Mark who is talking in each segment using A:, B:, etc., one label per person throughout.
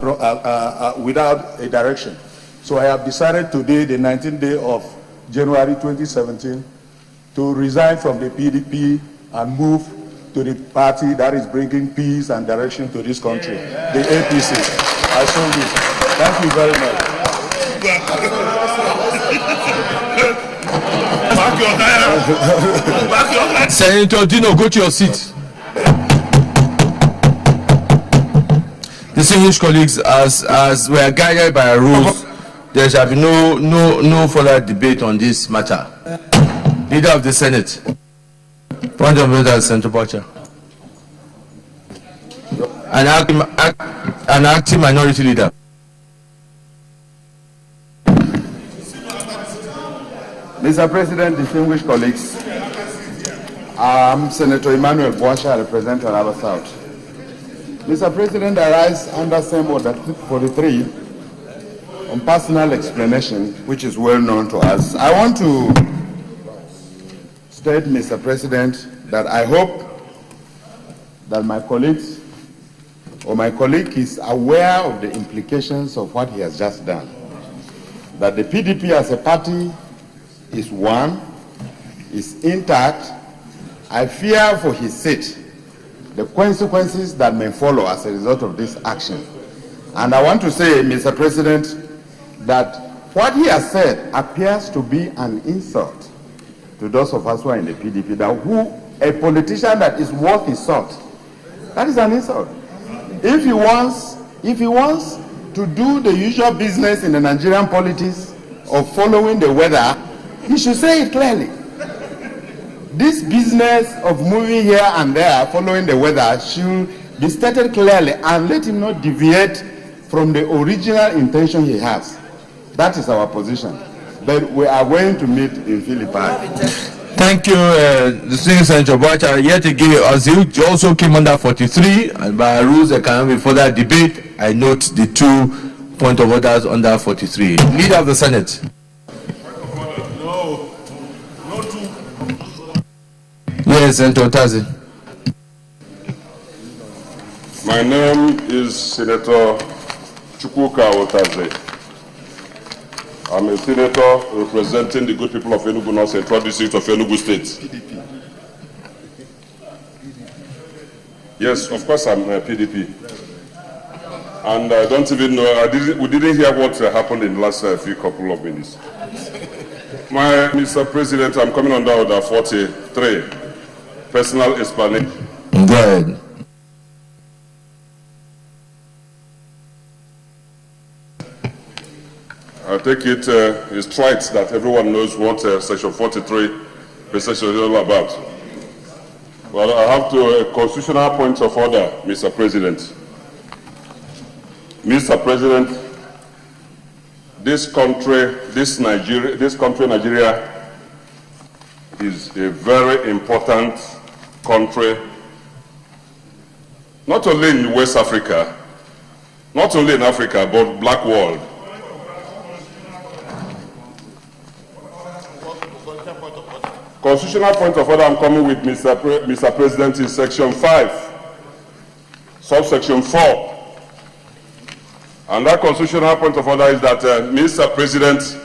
A: without a direction. So I have decided today, the 19th day of January 2017, to resign from the PDP and move to the party that is bringing peace and direction to this country, the APC. I so wish. Thank you very much.
B: Senator Dino, go to your seat. Distinguished colleagues, as we are guided by our rules, there shall be no further debate on this matter. Leader of the Senate. Point of order, Senator Boucher. An acting minority leader.
C: Mr. President, distinguished colleagues, I'm Senator Emmanuel Boucher, representing Taraba South. Mr. President, I rise under Symbol 43 on personal explanation, which is well known to us. I want to state, Mr. President, that I hope that my colleague is aware of the implications of what he has just done. That the PDP as a party is one, is intact. I fear for his seat the consequences that may follow as a result of this action. And I want to say, Mr. President, that what he has said appears to be an insult to those of us who are in the PDP, that a politician that is worth his salt, that is an insult. If he wants to do the usual business in the Nigerian politics of following the weather, he should say it clearly. This business of moving here and there, following the weather, should be stated clearly and let him not deviate from the original intention he has. That is our position. But we are going to meet in Philippi.
B: Thank you, distinguished Senator Boucher. Yet again, as you also came under 43, and by our rules there cannot be further debate, I note the 2 point of orders under 43. Leader of the Senate. Yes, Senator Otazi.
D: My name is Senator Chukwuka Otazi. I'm a senator representing the good people of Enugu North Central District of Enugu State. Yes, of course I'm a PDP. And I don't even know, we didn't hear what happened in the last few couple of minutes. Mr. President, I'm coming under order 43. Personal explanation.
B: Go ahead.
D: I take it is trite that everyone knows what Section 43 is all about. Well, I have a constitutional point of order, Mr. President. Mr. President, this country, Nigeria, is a very important country, not only in West Africa, not only in Africa, but black world. Constitutional point of order I'm coming with, Mr. President, is Section 5, subsection 4. And that constitutional point of order is that, Mr. President,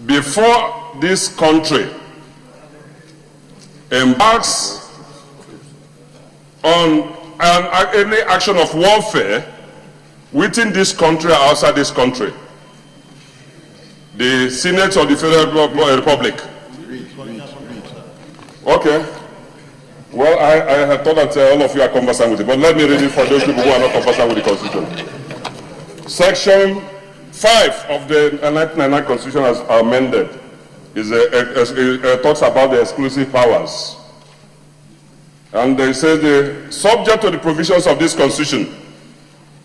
D: before this country embarks on any action of warfare within this country or outside this country, the Senate of the Federal Republic. Okay. Well, I had thought that all of you are conversant with it, but let me read it for those people who are not conversant with the Constitution. Section 5 of the 1999 Constitution as amended talks about the exclusive powers. And it says, subject to the provisions of this Constitution,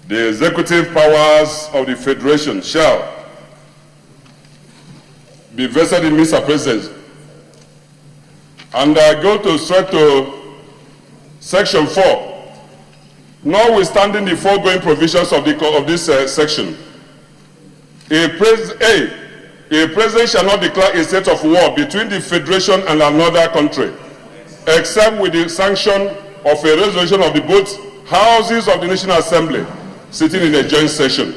D: the executive powers of the Federation shall be vested in Mr. President. And I go straight to Section 4. Notwithstanding the foregoing provisions of this section, a president shall not declare a state of war between the Federation and another country, except with the sanction of a resolution of the both houses of the National Assembly, sitting in a joint session.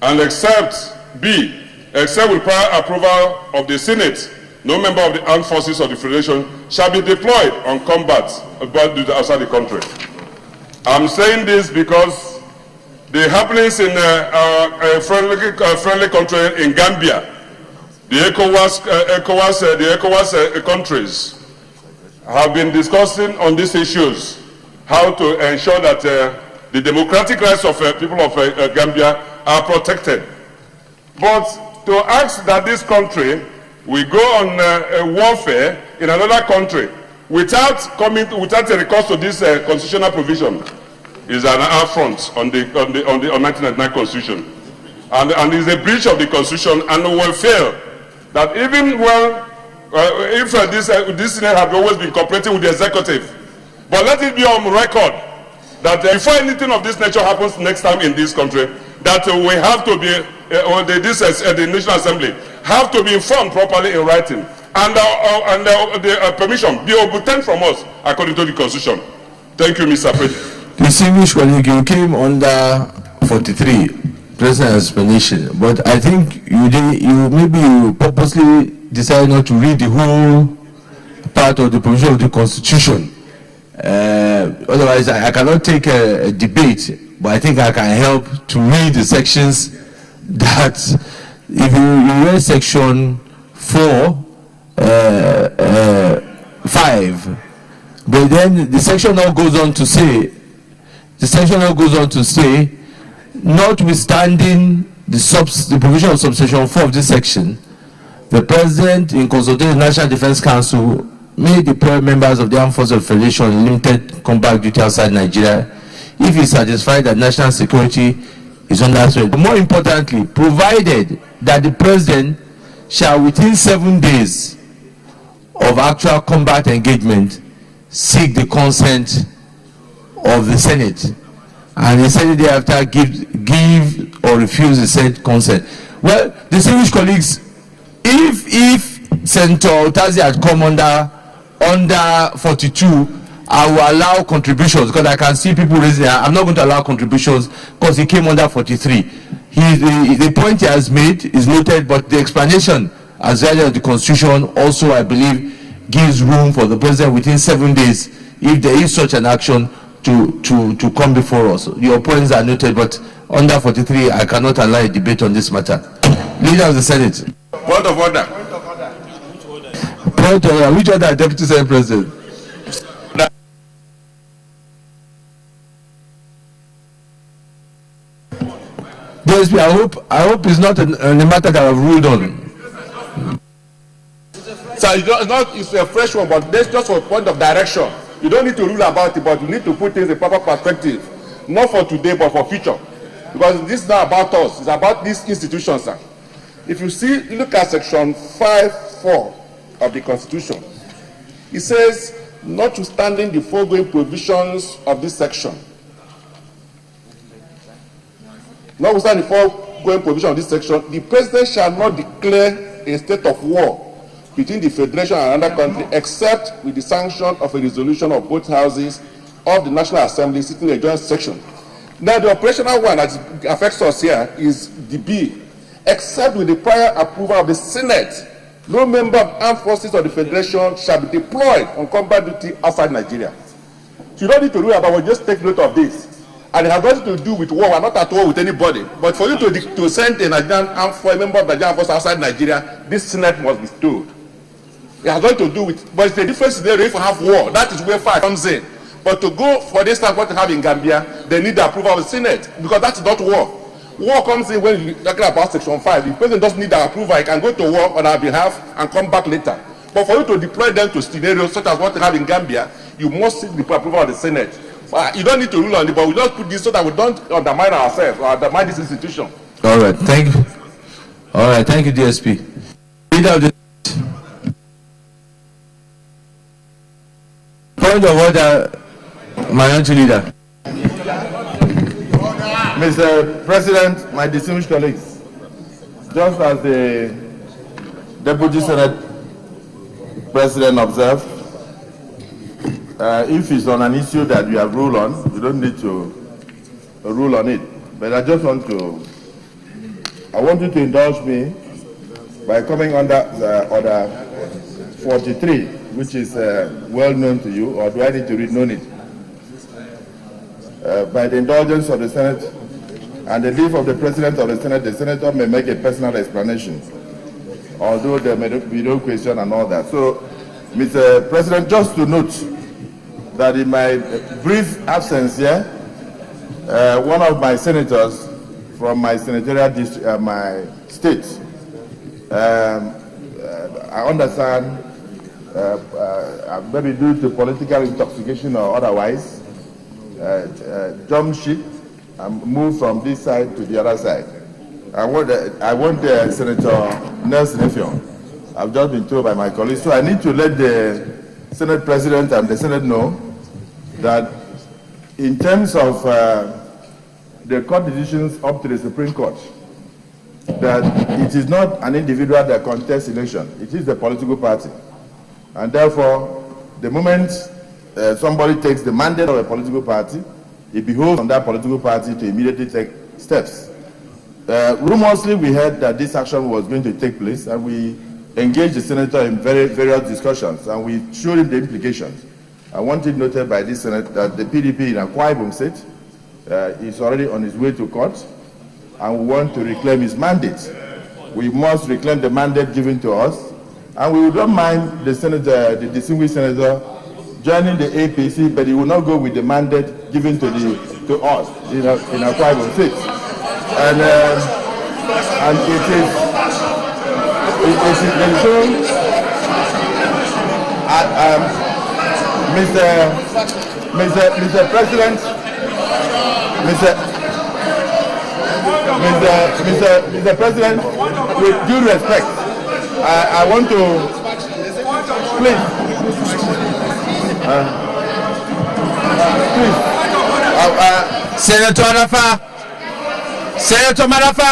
D: And except with prior approval of the Senate, no member of the armed forces of the Federation shall be deployed on combat outside the country. I'm saying this because the happenings in a friendly country in Gambia, the ECOWAS countries have been discussing on these issues, how to ensure that the democratic rights of people of Gambia are protected. But to ask that this country will go on warfare in another country without a recourse to this constitutional provision is an affront on the 1999 Constitution, and is a breach of the Constitution, and will fail. That even if this Senate had always been cooperating with the executive, but let it be on record that before anything of this nature happens next time in this country, that we have to be the National Assembly have to be informed properly in writing, and the permission be obtained from us according to the Constitution. Thank you, Mr. President.
B: Distinguished colleague, you came under 43, present explanation, but I think you purposely decided not to read the whole part of the provision of the Constitution. Otherwise, I cannot take a debate, but I think I can help to read the sections that, if you read section 4, 5, but then the section now goes on to say, notwithstanding the provision of subsection 4 of this section, the President, in consultation with the National Defense Council, may deploy members of the Armed Forces of the Federation on limited combat duty outside Nigeria if he is satisfied that national security is under threat. But more importantly, provided that the President shall, within 7 days of actual combat engagement, seek the consent of the Senate, and the Senate thereafter give or refuse the said consent. Well, distinguished colleagues, if Senator Otazi had come under 42, I will allow contributions, because I can see people raising. I'm not going to allow contributions because he came under 43. The point he has made is noted, but the explanation as well as the Constitution also, I believe, gives room for the President within 7 days, if there is such an action, to come before us. Your points are noted, but under 43, I cannot allow a debate on this matter. Leader of the Senate.
D: Point of order.
B: Point of order. Which other Deputy Senate President? DSP, I hope it's not a matter that I've ruled on.
A: So it's a fresh one, but that's just for a point of direction. You don't need to rule about it, but you need to put things in proper perspective. Not for today, but for future. Because this is not about us, it's about these institutions, sir. If you look at section 5(4) of the Constitution, it says, notwithstanding the foregoing provisions of this section, notwithstanding the foregoing provision of this section, the President shall not declare a state of war between the Federation and another country, except with the sanction of a resolution of both houses of the National Assembly sitting in a joint session. Now, the operational one that affects us here is the B. Except with the prior approval of the Senate, no member of armed forces of the Federation shall be deployed on combat duty outside Nigeria. So you don't need to worry about it, just take note of this. And it has nothing to do with war. We're not at war with anybody. But for you to send a Nigerian armed force, a member of the Nigerian force outside Nigeria, this Senate must be told. It has nothing to do with, but it's a different scenario if you have war. That is where fire comes in. But to go for this time, what they have in Gambia, they need the approval of the Senate, because that's not war. War comes in when you're talking about section 5. The President doesn't need our approval. He can go to war on our behalf and come back later. But for you to deploy them to scenarios such as what they have in Gambia, you must seek the approval of the Senate. You don't need to rule on it, but we just put this so that we don't undermine ourselves or undermine this institution.
B: All right, thank you. All right, thank you, DSP. Leader of the point of order, minority leader.
C: Mr. President, my distinguished colleagues, just as the Deputy Senate President observed, if it's on an issue that you have ruled on, you don't need to rule on it. But I just want you to indulge me by coming under order 43, which is well known to you, or do I need to read no need? By the indulgence of the Senate and the leave of the President of the Senate, the Senator may make a personal explanation, although there may be no question and all that. So, Mr. President, just to note that in my brief absence here, one of my senators from my senatorial district, my state, I understand, maybe due to political intoxication or otherwise, jumped ship and moved from this side to the other side. I want Senator Nelson Effiong. I've just been told by my colleagues, so I need to let the Senate President and the Senate know that in terms of the court decisions up to the Supreme Court, that it is not an individual that contests election, it is the political party. And therefore, the moment somebody takes the mandate of a political party, it behoves on that political party to immediately take steps. Rumorsly, we heard that this action was going to take place, and we engaged the senator in various discussions, and we showed him the implications. I want it noted by this Senate that the PDP in Akwa Ibom State is already on his way to court, and we want to reclaim his mandate. We must reclaim the mandate given to us, and we would not mind the senator, the distinguished senator, joining the APC, but he will not go with the mandate given to us in Akwa Ibom State. And it is Mr. President, Mr. President, with due respect, I want to please,
B: Senator Marafa. Senator Marafa.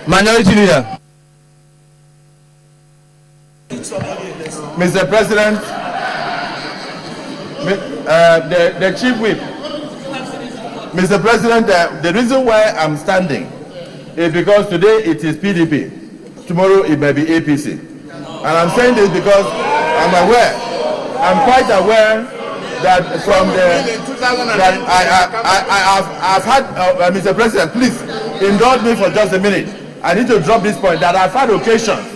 B: Minority Leader.
C: Mr. President, the Chief Whip. Mr. President, the reason why I'm standing is because today it is PDP, tomorrow it may be APC. And I'm saying this because I'm quite aware that from that I've had, Mr. President, please indulge me for just a minute. I need to drop this point that I've had occasions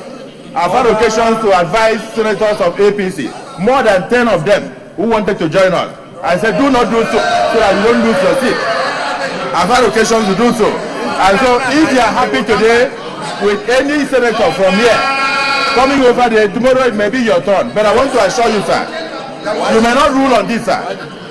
C: to advise senators of APC, more than 10 of them who wanted to join us. I said, do not do so that you don't lose your seat. I've had occasions to do so. And so if you are happy today with any senator from here coming over there, tomorrow it may be your turn. But I want to assure you, sir, you may not rule on this, sir,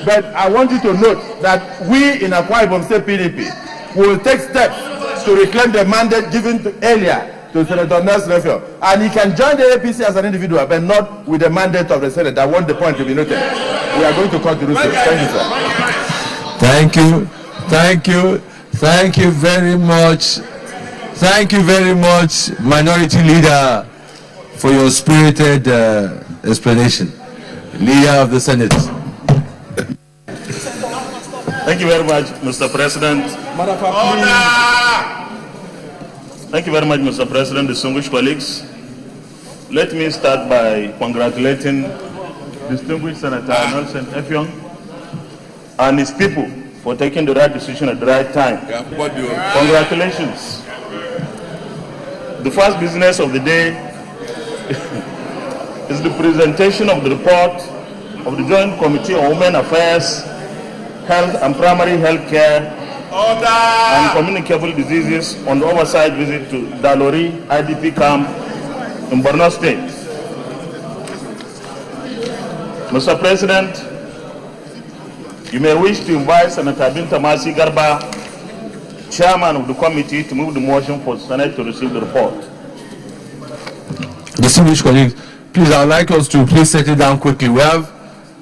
C: but I want you to note that we in Akwa Ibom State PDP will take steps to reclaim the mandate given earlier to Senator Nelson Effiong. And he can join the APC as an individual, but not with the mandate of the Senate. I want the point to be noted. We are going to continue. Thank you, sir.
B: Thank you. Thank you. Thank you very much. Thank you very much, Minority Leader, for your spirited explanation. Leader of the Senate.
E: Thank you very much, Mr. President. Thank you very much, Mr. President, distinguished colleagues. Let me start by congratulating distinguished Senator Nelson Effiong and his people for taking the right decision at the right time. Congratulations. The first business of the day is the presentation of the report of the Joint Committee on Women Affairs, Health and Primary Health Care and Communicable Diseases on the oversight visit to Dalori IDP camp in Borno State. Mr. President, you may wish to invite Senator Binta Masi Garba, Chairman of the committee, to move the motion for the Senate to receive the report.
B: Distinguished colleagues, please, I would like us to please settle down quickly. We have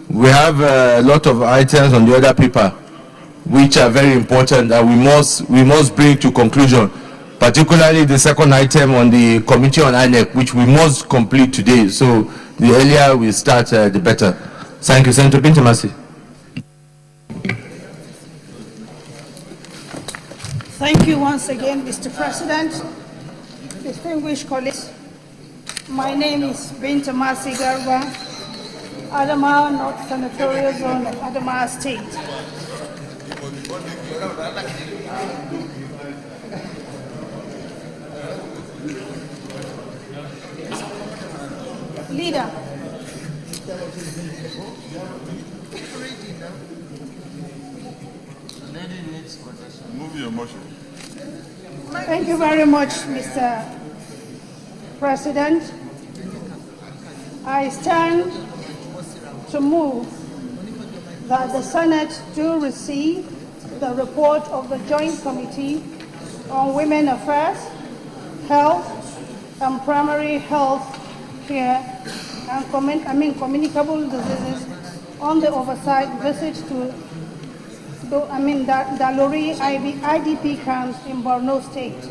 B: we have a lot of items on the other paper which are very important that we must bring to conclusion, particularly the second item on the committee on INEC, which we must complete today. So the earlier we start, the better. Thank you, Senator Bintamasi.
F: Thank you once again, Mr. President. Distinguished colleagues, my name is Bintamasi Garba, Adamawa North Senatorial Zone of Adamawa State. Leader.
D: Move your motion.
F: Thank you very much, Mr. President. I stand to move that the Senate do receive the report of the Joint Committee on Women Affairs, Health, and Primary Health Care and communicable diseases on the oversight visit to Dalori IDP camps in Borno State.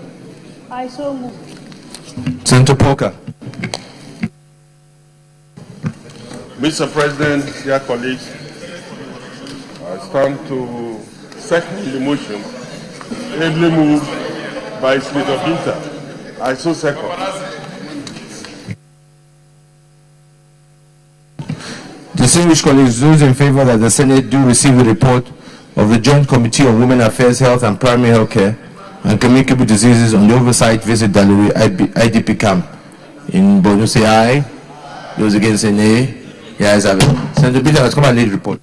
F: I so move.
B: Senator Polka.
D: Mr. President, dear colleagues, I stand to second the motion ably moved by Senator Binta. I so second.
B: Distinguished colleagues, those in favor that the Senate do receive the report of the Joint Committee on Women Affairs, Health and Primary Health Care and Communicable Diseases on the oversight visit Dalori IDP camp in Borno say aye. Those against say nay. Yeah, I have it. Senator Peter, let's come and lead the report.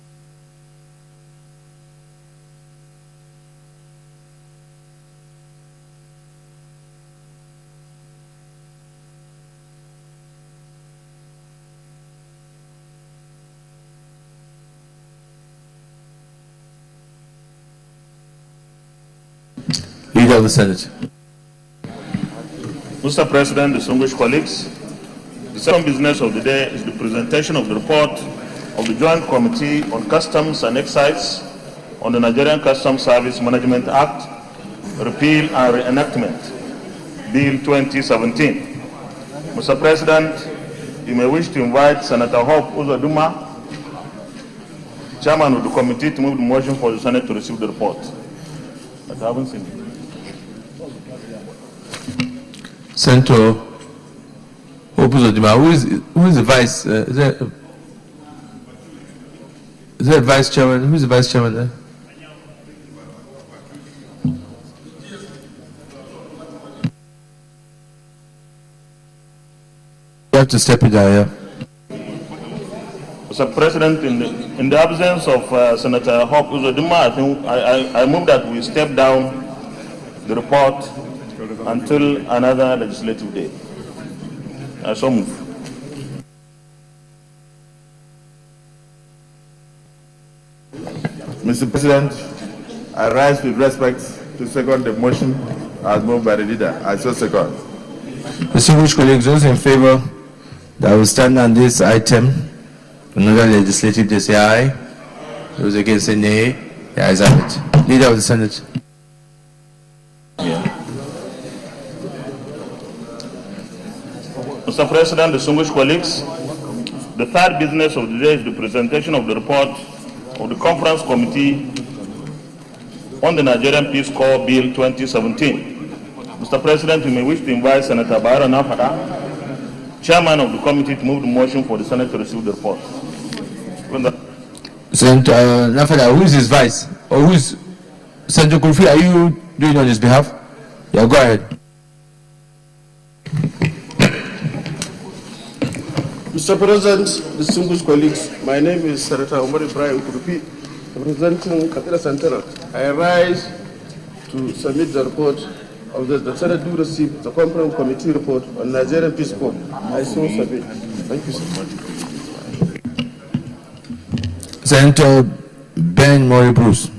B: Leader of the Senate.
E: Mr. President, distinguished colleagues, the second business of the day is the presentation of the report of the Joint Committee on Customs and Excise on the Nigerian Customs Service Management Act, Repeal and Reenactment, Bill 2017. Mr. President, you may wish to invite Senator Hope Uzodinma, Chairman of the committee, to move the motion for the Senate to receive the report. But I haven't seen it.
B: Senator Hope Uzodinma, who is the vice? Is there a vice chairman? Who is the vice chairman there? You have to step it down, yeah.
E: Mr. President, in the absence of Senator Hope Uzodinma, I move that we step down the report until another legislative day. I so move.
C: Mr. President, I rise with respect to second the motion as moved by the leader. I so second.
B: Distinguished colleagues, those in favor that will stand on this item, another legislative, they say aye. Those against say nay. The ayes have it. Leader of the Senate.
E: Mr. President, distinguished colleagues, the third business of the day is the presentation of the report of the Conference Committee on the Nigerian Peace Corps Bill 2017. Mr. President, we may wish to invite Senator Bayero Nafada, Chairman of the committee, to move the motion for the Senate to receive the report.
B: Senator Nafada, who is his vice? Or who is Senator Kofi? Are you doing on his behalf? Yeah, go ahead.
G: Mr. President, distinguished colleagues, my name is Senator Omar Ibrahim Kurupi, representing Katira Santana. I rise to submit the report of the Senate do receive the Conference Committee report on Nigerian Peace Corps. I so submit. Thank you so much.
B: Senator Ben Murray Bruce.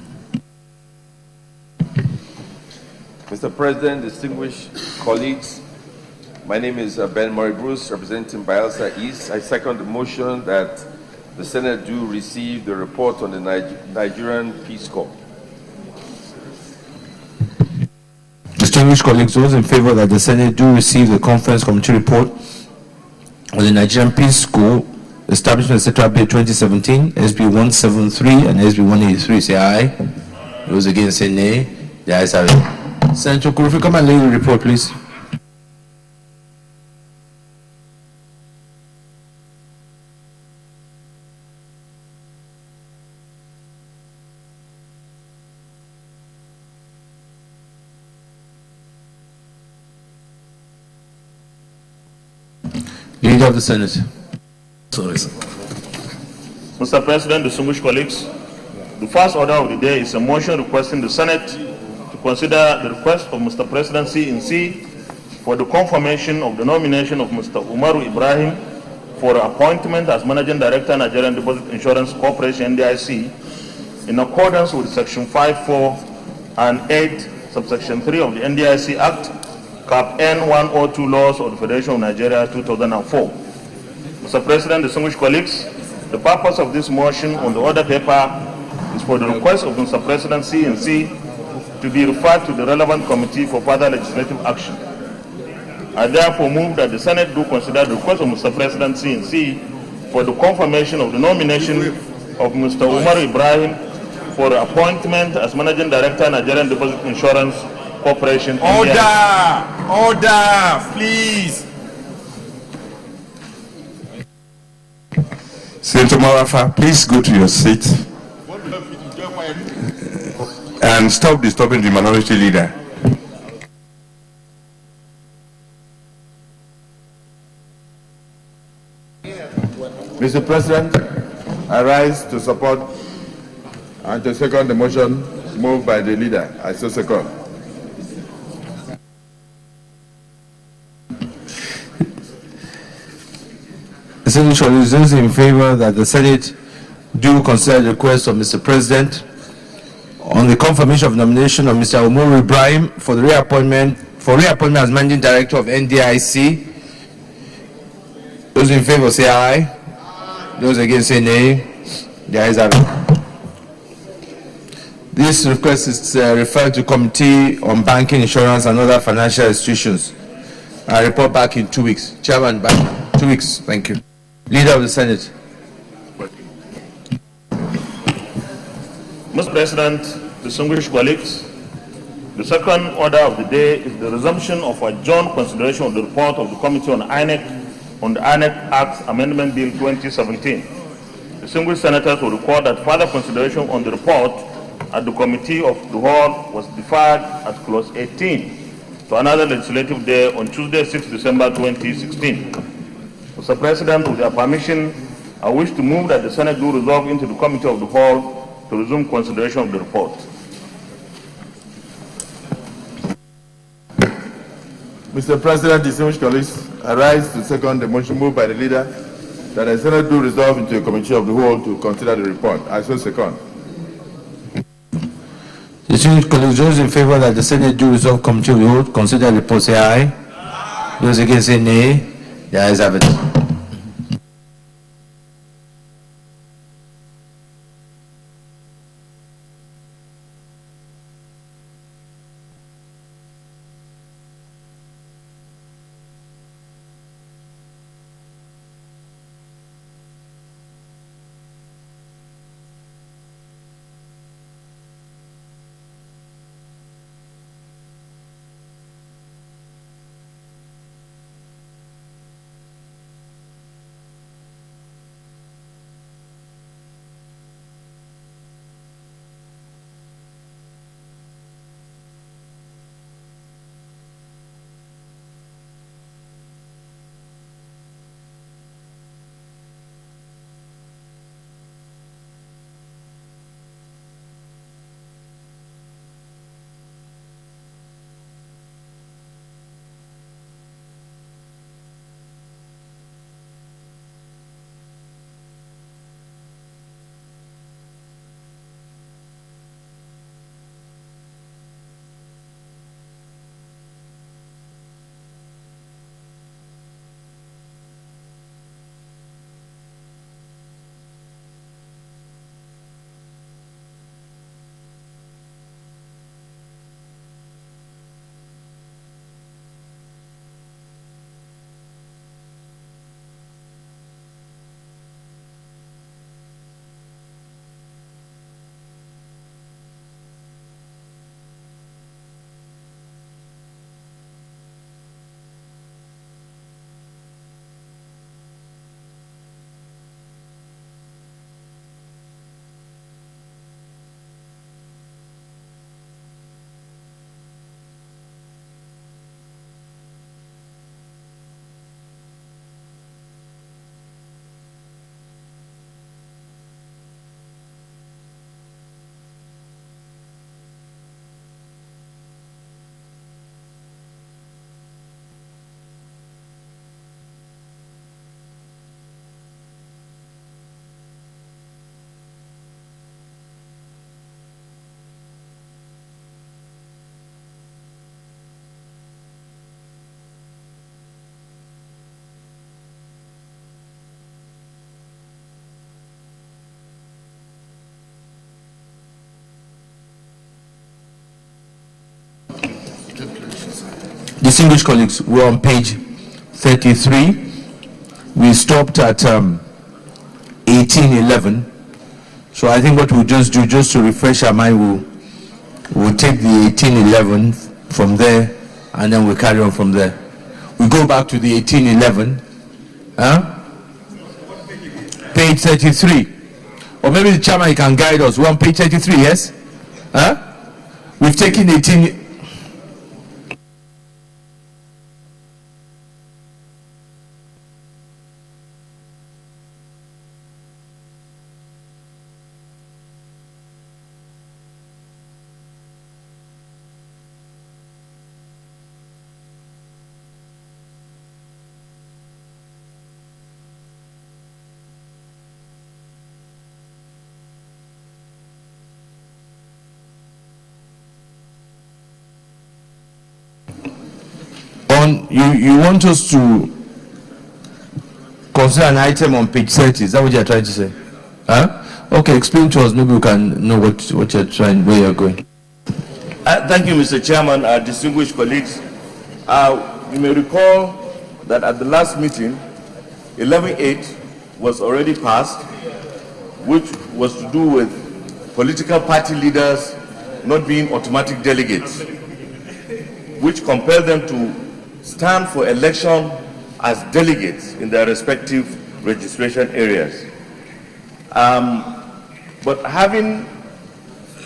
H: Mr. President, distinguished colleagues, my name is Ben Murray Bruce, representing Bayelsa East. I second the motion that the Senate do receive the report on the Nigerian Peace Corps.
B: Distinguished colleagues, those in favor that the Senate do receive the Conference Committee report on the Nigerian Peace Corps Establishment Etc. Bill 2017, SB 173 and SB 183, say aye. Those against say nay. The ayes have it. Senator Kurufi, come and lay the report, please. Leader of the Senate. Sorry, sir.
E: Mr. President, distinguished colleagues, the first order of the day is a motion requesting the Senate to consider the request of Mr. President C for the confirmation of the nomination of Mr. Umaru Ibrahim for appointment as Managing Director, Nigerian Deposit Insurance Corporation, NDIC, in accordance with Section 5(4) and 8, subsection 3 of the NDIC Act, Cap N 102 laws of the Federation of Nigeria 2004. Mr. President, distinguished colleagues, the purpose of this motion on the order paper is for the request of Mr. President C to be referred to the relevant committee for further legislative action. I therefore move that the Senate do consider the request of Mr. President C for the confirmation of the nomination of Mr. Umar Ibrahim for appointment as Managing Director, Nigerian Deposit Insurance Corporation.
I: Order, please.
J: Senator Marafa, please go to your seat and stop disturbing the minority leader.
C: Mr. President, I rise to support and to second the motion moved by the leader. I so second.
B: Distinguished colleagues, those in favor that the Senate do consider the request of Mr. President on the confirmation of nomination of Mr. Umaru Ibrahim for the reappointment as Managing Director of NDIC. Those in favor say aye. Those against say nay. The ayes have it. This request is referred to Committee on Banking, Insurance and Other Financial Institutions. I report back in 2 weeks. Chairman, back 2 weeks. Thank you. Leader of the Senate.
E: Mr. President, distinguished colleagues, the second order of the day is the resumption of adjourned consideration of the report of the Committee on INEC on the INEC Act Amendment Bill 2017. Distinguished senators will record that further consideration on the report at the Committee of the Whole was deferred at clause 18 to another legislative day on Tuesday, 6 December 2016. Mr. President, with your permission, I wish to move that the Senate do resolve into the Committee of the Whole to resume consideration of the report.
C: Mr. President, distinguished colleagues, I rise to second the motion moved by the leader that the Senate do resolve into a Committee of the Whole to consider the report. I so second.
B: Distinguished colleagues, those in favor that the Senate do resolve Committee of the Whole consider the report say aye. Those against say nay. The ayes have it. Distinguished colleagues, we're on page 33. We stopped at 1811. So I think what we'll just do, just to refresh our mind, we'll take the 1811 from there, and then we'll carry on from there. We go back to the 1811. Page 33. Or maybe the chairman can guide us. We're on page 33, yes? We've taken 18... You want us to consider an item on page 30? Is that what you're trying to say? Okay, explain to us. Maybe we can know what you're trying, where you're going.
E: Thank you, Mr. Chairman. Distinguished colleagues, you may recall that at the last meeting, 11.8 was already passed, which was to do with political party leaders not being automatic delegates, which compelled them to stand for election as delegates in their respective registration areas. But having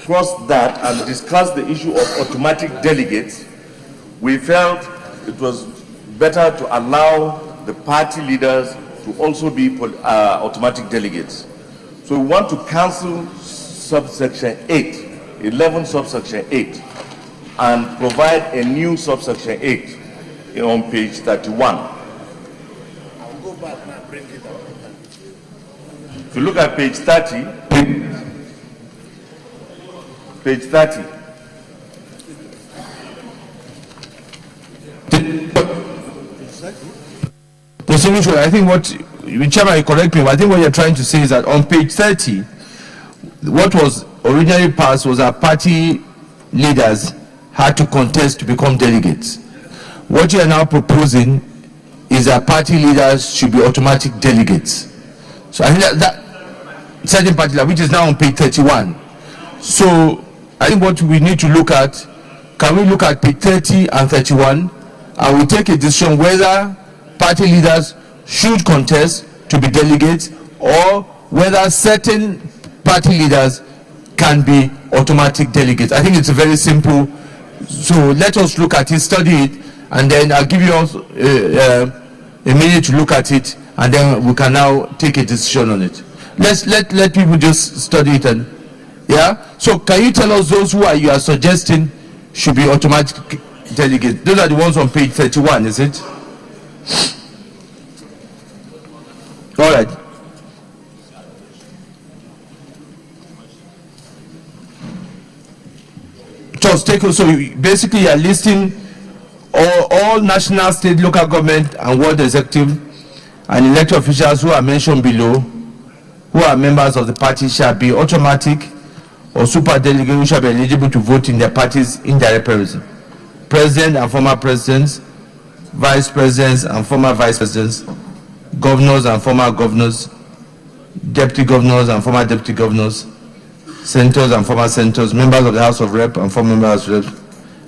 E: crossed that and discussed the issue of automatic delegates, we felt it was better to allow the party leaders to also be automatic delegates. So we want to cancel subsection 8, 11 subsection 8, and provide a new subsection 8 on page 31. I'll go back and bring it up. If you look at page 30, page 30.
B: I think what, Chairman, you correct me, but I think what you're trying to say is that on page 30, what was originally passed was that party leaders had to contest to become delegates. What you are now proposing is that party leaders should be automatic delegates. So I think that certain party leader, which is now on page 31. So I think what we need to look at, can we look at page 30 and 31, and we take a decision whether party leaders should contest to be delegates, or whether certain party leaders can be automatic delegates. I think it's very simple. So let us look at it, study it, and then I'll give you also a minute to look at it, and then we can now take a decision on it. Let people just study it. And so can you tell us those who you are suggesting should be automatic delegates? Those are the ones on page 31, is it? All right. Just take, so basically you are listing all national, state, local government and world executive and elected officials who are mentioned below, who are members of the party, shall be automatic or super delegate who shall be eligible to vote in their party's indirect president. President and former presidents, vice presidents and former vice presidents, governors and former governors, deputy governors and former deputy governors, senators and former senators, members of the House of Rep and former members of Rep,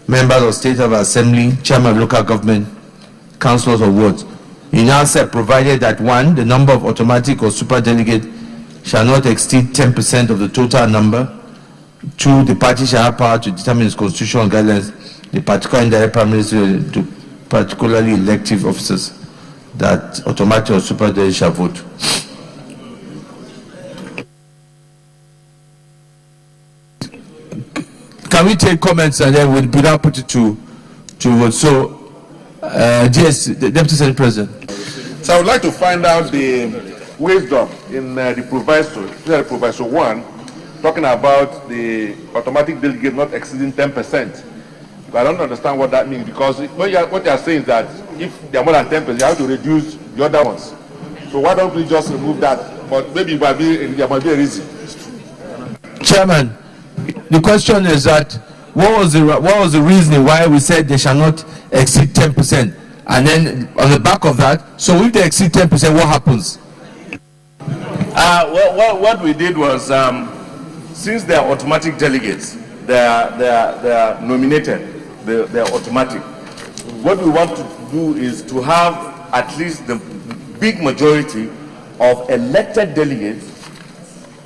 B: members of State of Assembly, chairman of local government, councillors of wards. In answer, provided that 1, the number of automatic or super delegate shall not exceed 10% of the total number. 2, the party shall have power to determine its constitutional guidelines, the particular indirect primaries to particularly elective officers that automatic or super delegate shall vote. Can we take comments and then we'll now put it to vote? So, yes, the Deputy Senate President.
I: So I would like to find out the wisdom in the proviso 1, talking about the automatic delegate not exceeding 10%. But I don't understand what that means, because what you are saying is that if they are more than 10%, you have to reduce the other ones. So why don't we just remove that? But maybe there might be a reason.
B: Chairman, the question is that what was the reasoning why we said they shall not exceed 10%? And then on the back of that, so if they exceed 10%, what happens?
E: What we did was, since they are automatic delegates, they are nominated, they are automatic. What we want to do is to have at least the big majority of elected delegates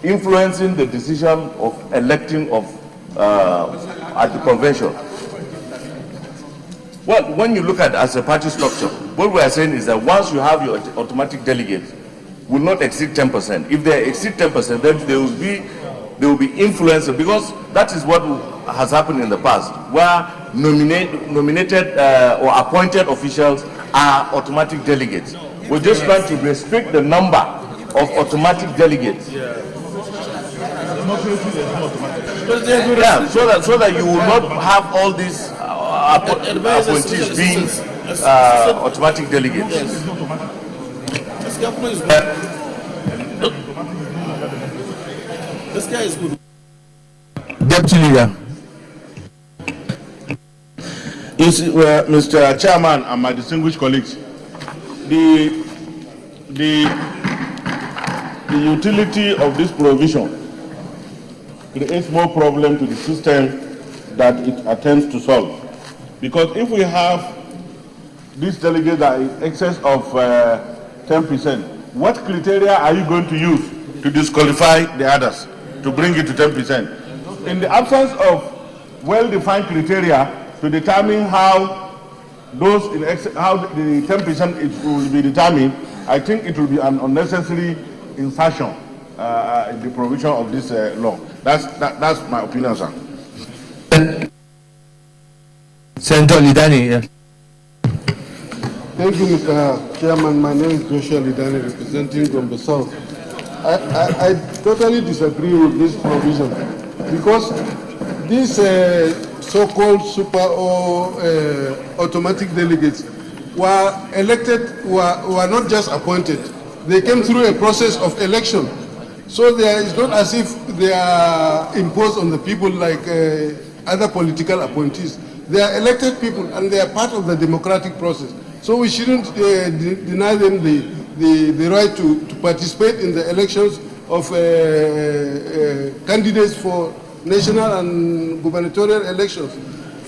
E: influencing the decision of electing of at the convention. Well, when you look at as a party structure, what we are saying is that once you have your automatic delegates, will not exceed 10%. If they exceed 10%, then they will be influenced, because that is what has happened in the past, where nominated or appointed officials are automatic delegates. We're just trying to restrict the number of automatic delegates. Yeah, so that you will not have all these appointees being automatic delegates.
G: This guy is good.
B: Deputy Leader.
G: You see, Mr. Chairman and my distinguished colleagues, the utility of this provision creates more problem to the system that it attempts to solve. Because if we have these delegates that are in excess of 10%, what criteria are you going to use to disqualify the others, to bring it to 10%? In the absence of well-defined criteria to determine how those in how the 10% will be determined, I think it will be an unnecessary insertion in the provision of this law. That's my opinion, sir.
B: Senator Lidani. Yes.
K: Thank you, Mr. Chairman. My name is Joshua Lidani, representing from the South. I totally disagree with this provision, because these so-called super or automatic delegates were elected, were not just appointed. They came through a process of election. So there is not as if they are imposed on the people like other political appointees. They are elected people and they are part of the democratic process. So we shouldn't deny them the right to participate in the elections of candidates for national and gubernatorial elections.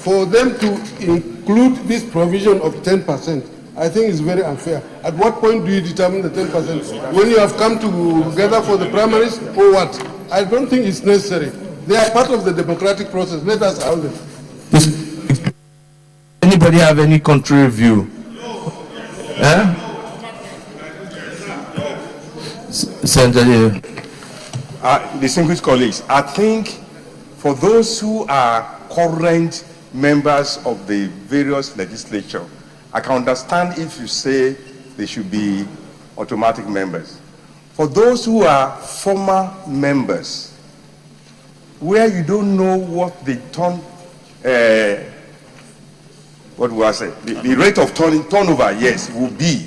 K: For them to include this provision of 10%, I think is very unfair. At what point do you determine the 10%? When you have come together for the primaries or what? I don't think it's necessary. They are part of the democratic process. Let us have them.
B: Anybody have any contrary view? Senator,
J: distinguished colleagues, I think for those who are current members of the various legislature, I can understand if you say they should be automatic members. For those who are former members, where you don't know what the the rate of turnover, yes, will be.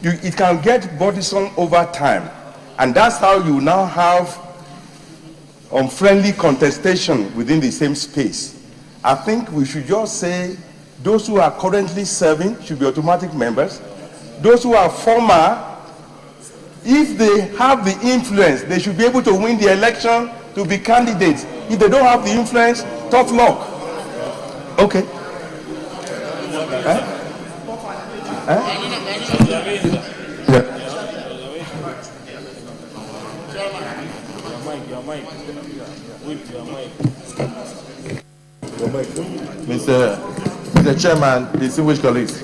J: It can get burdensome over time. And that's how you now have unfriendly contestation within the same space. I think we should just say those who are currently serving should be automatic members. Those who are former, if they have the influence, they should be able to win the election to be candidates. If they don't have the influence, tough luck. Okay.
G: Mr. Chairman, distinguished colleagues,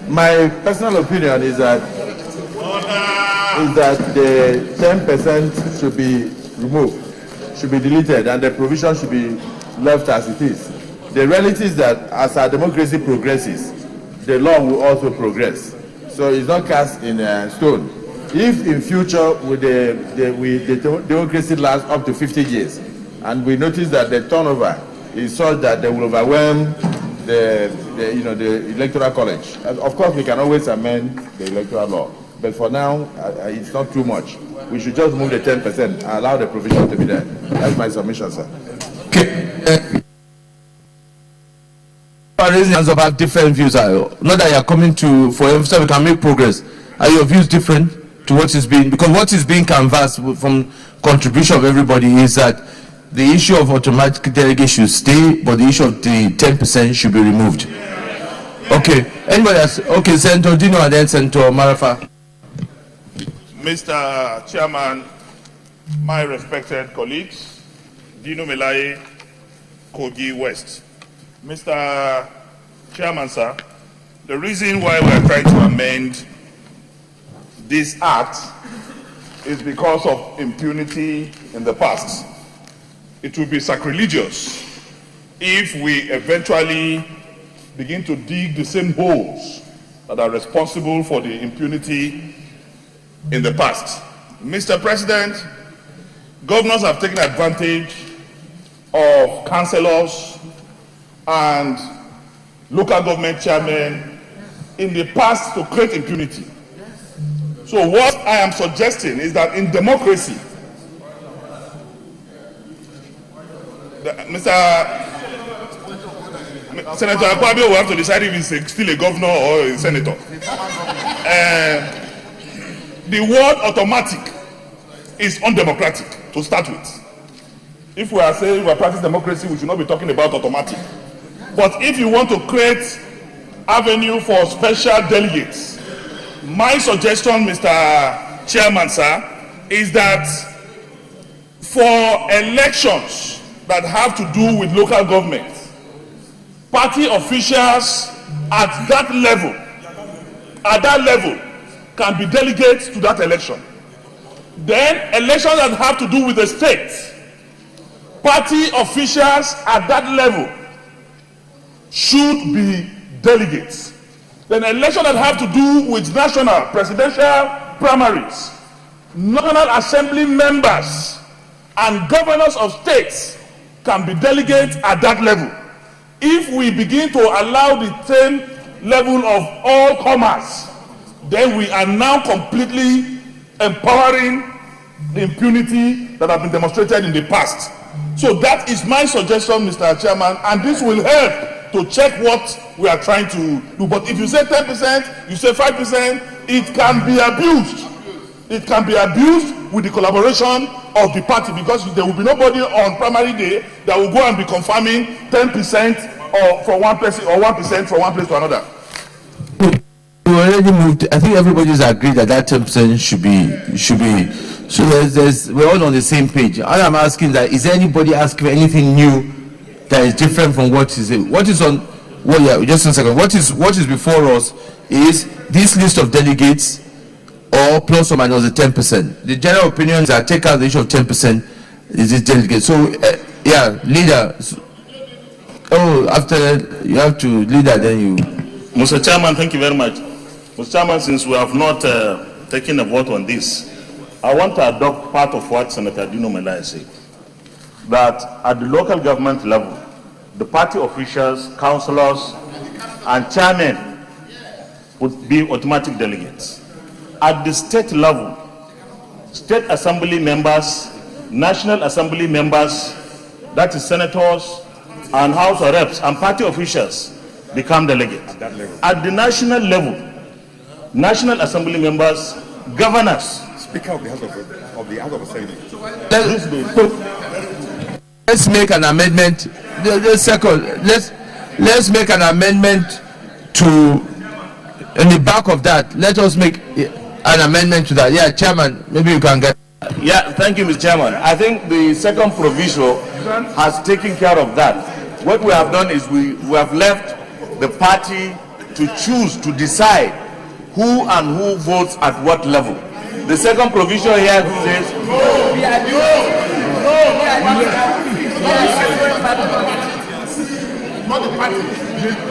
G: my personal opinion is that the 10% should be removed, should be deleted, and the provision should be left as it is. The reality is that as our democracy progresses, the law will also progress. So it's not cast in stone. If in future with the democracy lasts up to 50 years, and we notice that the turnover is such that they will overwhelm the electoral college, of course we can always amend the electoral law. But for now, it's not too much. We should just move the 10% and allow the provision to be there. That's my submission, sir.
B: Okay. are raising hands up have different views. Not that you are coming to for so we can make progress. Are your views different to what is being, because what is being canvassed from contribution of everybody is that the issue of automatic delegate should stay, but the issue of the 10% should be removed. Okay. Anybody else? Okay, Senator Dino and then Senator Marafa.
L: Mr. Chairman, my respected colleagues, Dino Melaye, Kogi West. Mr. Chairman, sir, the reason why we are trying to amend this act is because of impunity in the past. It will be sacrilegious if we eventually begin to dig the same holes that are responsible for the impunity in the past. Mr. President, governors have taken advantage of councillors and local government chairmen in the past to create impunity. So what I am suggesting is that in democracy, Senator Akpabio will have to decide if he's still a governor or a senator. The word automatic is undemocratic to start with. If we are saying we are practicing democracy, we should not be talking about automatic. But if you want to create avenue for special delegates, my suggestion, Mr. Chairman, sir, is that for elections that have to do with local government, party officials at that level can be delegates to that election. Then elections that have to do with the state, party officials at that level should be delegates. Then elections that have to do with national presidential primaries, national assembly members and governors of states can be delegates at that level. If we begin to allow the same level of all comers, then we are now completely empowering the impunity that has been demonstrated in the past. So that is my suggestion, Mr. Chairman, and this will help to check what we are trying to do. But if you say 10%, you say 5%, it can be abused. It can be abused with the collaboration of the party, because there will be nobody on primary day that will go and be confirming 10% or from one place or 1% from one place to another.
B: We already moved. I think everybody's agreed that 10% should be. So we're all on the same page. All I'm asking that, is anybody asking for anything new that is different from what is it? What is on? Well, yeah, just a second. What is before us is this list of delegates, or plus or minus the 10%. The general opinion is that take out the issue of 10% is this delegate. So yeah, leader. Oh, after you have to leader, then you.
E: Mr. Chairman, thank you very much. Mr. Chairman, since we have not taken a vote on this, I want to adopt part of what Senator Dino Melaye said, that at the local government level, the party officials, councillors, and chairmen would be automatic delegates. At the state level, state assembly members, national assembly members, that is senators and house of reps and party officials, become delegates. At the national level, national assembly members, governors.
C: Speaker of the House of Assembly.
B: Let's make an amendment. Let's make an amendment to, in the back of that. Let us make an amendment to that. Yeah, Chairman, maybe you can get.
M: Yeah, thank you, Mr. Chairman. I think the second proviso has taken care of that. What we have done is we have left the party to choose, to decide who and who votes at what level. The second provision here says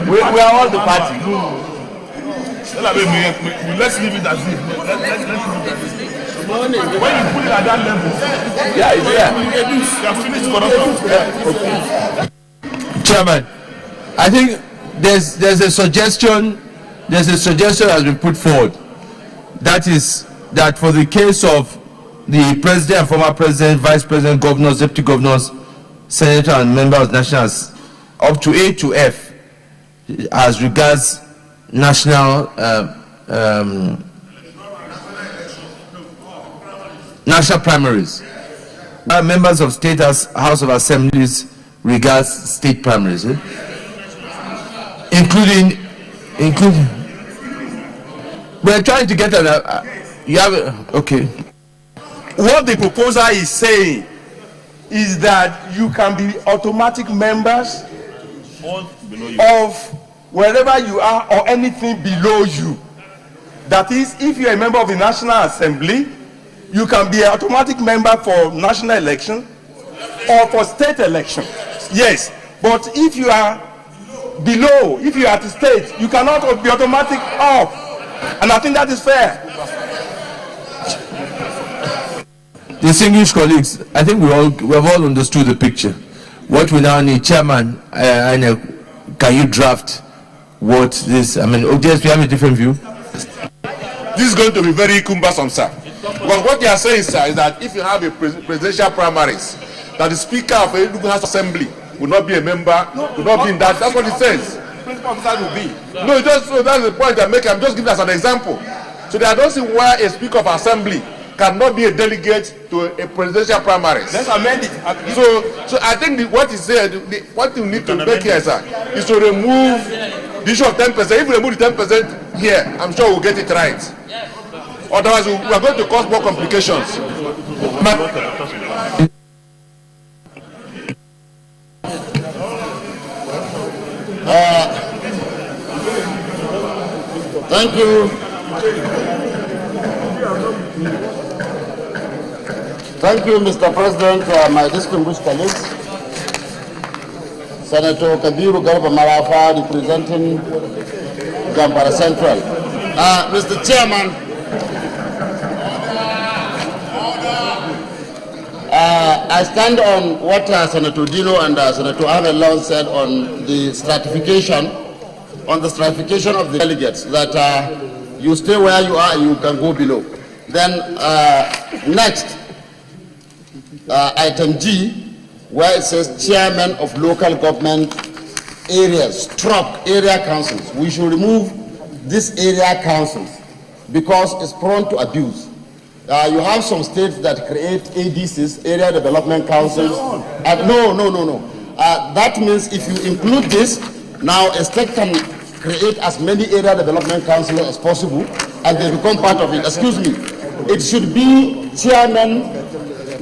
M: we are all the party.
L: Let's leave it as if. When you put it at that level,
M: yeah, it's
L: there. You have finished corruption.
B: Chairman, I think there's a suggestion that has been put forward. That is that for the case of the president and former president, vice president, governors, deputy governors, senator, and members of nationals, up to A to F, as regards national national primaries. Members of State House of Assemblies regards state primaries, including. We're trying to get an. You have okay.
J: What the proposer is saying is that you can be automatic members of wherever you are or anything below you. That is, if you are a member of the National Assembly, you can be an automatic member for national election or for state election. Yes, but if you are below, if you are at the state, you cannot be automatic up. And I think that is fair.
B: Distinguished colleagues, I think we have all understood the picture. What we now need, Chairman, can you draft what this? I mean, OJS, we have a different view.
I: This is going to be very cumbersome, sir. Because what you are saying, sir, is that if you have a presidential primaries, that the Speaker of a Enugu House Assembly will not be a member, will not be in that. That's what it says. Principal officer will be. No, just so that's the point I'm making. I'm just giving as an example. So that I don't see why a Speaker of Assembly cannot be a delegate to a presidential primaries.
J: Let's amend it.
I: So I think what is said, what you need to make here, sir, is to remove the issue of 10%. If we remove the 10% here, I'm sure we'll get it right. Otherwise, we are going to cause more complications.
C: Thank you. Thank you, Mr. President, my distinguished colleagues. Senator Kabiru Garba Marafa, representing Zamfara Central. Mr. Chairman, I stand on what Senator Dino and Senator Ahmed Lawan said on the stratification, of the delegates, that you stay where you are and you can go below. Then next, item G, where it says chairman of local government areas, area councils. We should remove this area councils because it's prone to abuse. You have some states that create ADCs, area development councils. No. That means if you include this, now a state can create as many area development councils as possible and they become part of it. Excuse me. It should be chairman.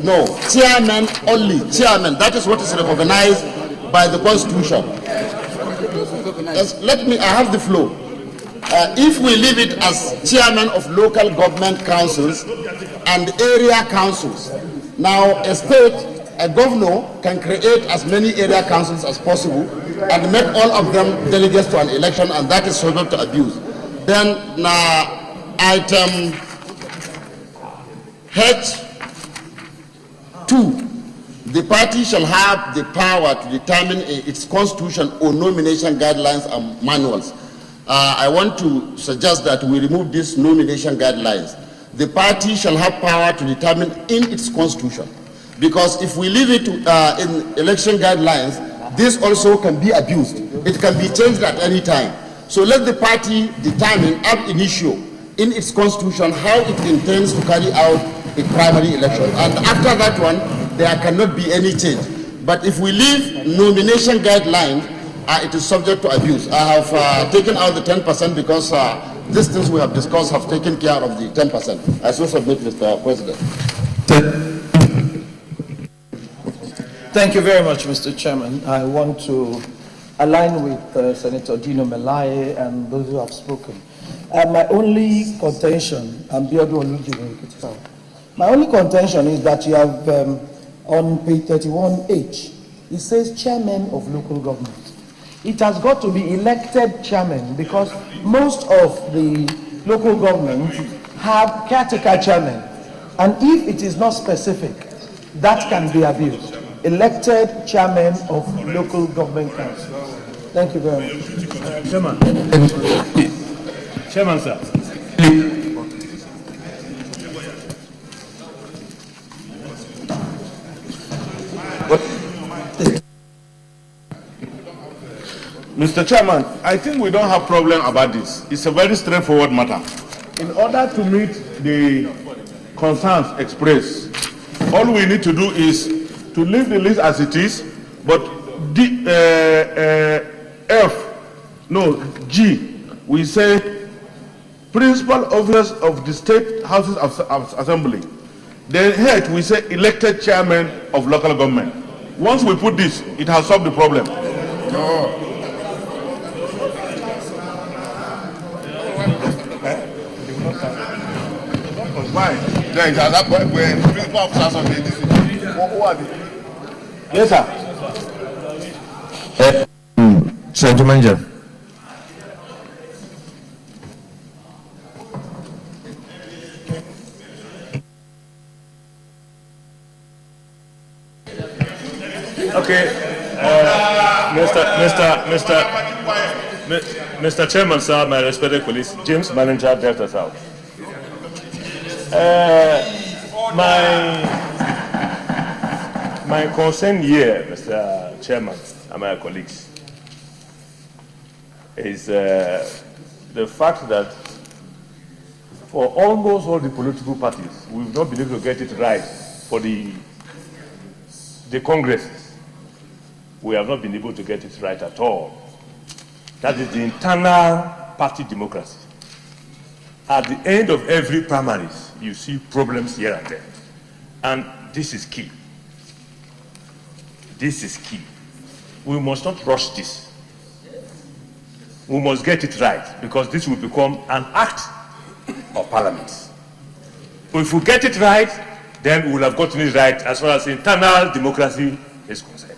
C: No, chairman only. Chairman. That is what is recognized by the Constitution. I have the floor. If we leave it as chairman of local government councils and area councils, now a governor can create as many area councils as possible and make all of them delegates to an election, and that is subject to abuse. Then item H2, the party shall have the power to determine its constitution or nomination guidelines and manuals. I want to suggest that we remove these nomination guidelines. The party shall have power to determine in its constitution, because if we leave it in election guidelines, this also can be abused. It can be changed at any time. So let the party determine ab initio in its constitution how it intends to carry out a primary election. And after that one, there cannot be any change. But if we leave nomination guidelines, it is subject to abuse. I have taken out the 10% because these things we have discussed have taken care of the 10%. I so submit, Mr. President.
N: Thank you very much, Mr. Chairman. I want to align with Senator Dino Melaye and those who have spoken. My only contention, my only contention is that you have on page 31H, it says chairman of local government. It has got to be elected chairman because most of the local governments have caretaker chairman. And if it is not specific, that can be abused. Elected chairman of local government council. Thank you very much.
O: Chairman, sir.
M: Mr. Chairman, I think we don't have problem about this. It's a very straightforward matter. In order to meet the concerns expressed, all we need to do is to leave the list as it is, but G, we say principal officers of the state houses of assembly. Then H, we say elected chairman of local government. Once we put this, it has solved the problem. No.
C: Why? There is that point where principal officers of the who are they?
M: Yes, sir.
B: Senator Manager.
E: Okay, Mr. Chairman, sir, my respected colleagues, James Manager, Delta South. My concern here, Mr. Chairman and my colleagues, is the fact that for almost all the political parties, we've not been able to get it right for the Congresses. We have not been able to get it right at all. That is the internal party democracy. At the end of every primaries, you see problems here and there. And this is key. This is key. We must not rush this. We must get it right, because this will become an act of parliament. If we get it right, then we will have gotten it right as far as internal democracy is concerned.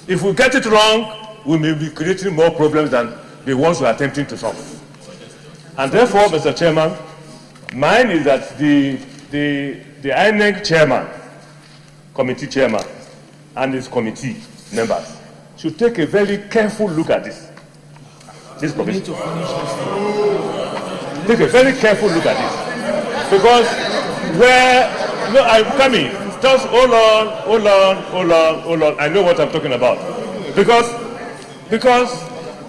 E: If we get it wrong, we may be creating more problems than the ones we are attempting to solve. And therefore, Mr. Chairman, mine is that the INEC chairman, committee chairman, and his committee members should take a very careful look at this provision. Take a very careful look at this. Because I'm coming. Just hold on. I know what I'm talking about. Because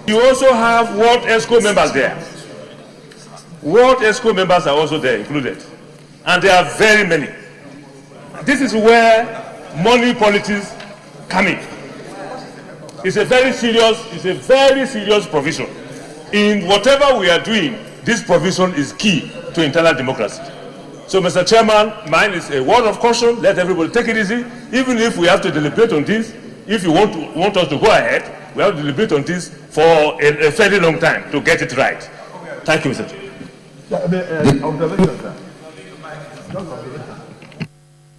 E: you also have World ESCO members there. World ESCO members are also there included. And there are very many. This is where money politics come in. It's a very serious provision. In whatever we are doing, this provision is key to internal democracy. So, Mr. Chairman, mine is a word of caution. Let everybody take it easy. Even if we have to deliberate on this, if you want us to go ahead, we have to deliberate on this for a very long time to get it right. Thank you, Mr. Chairman.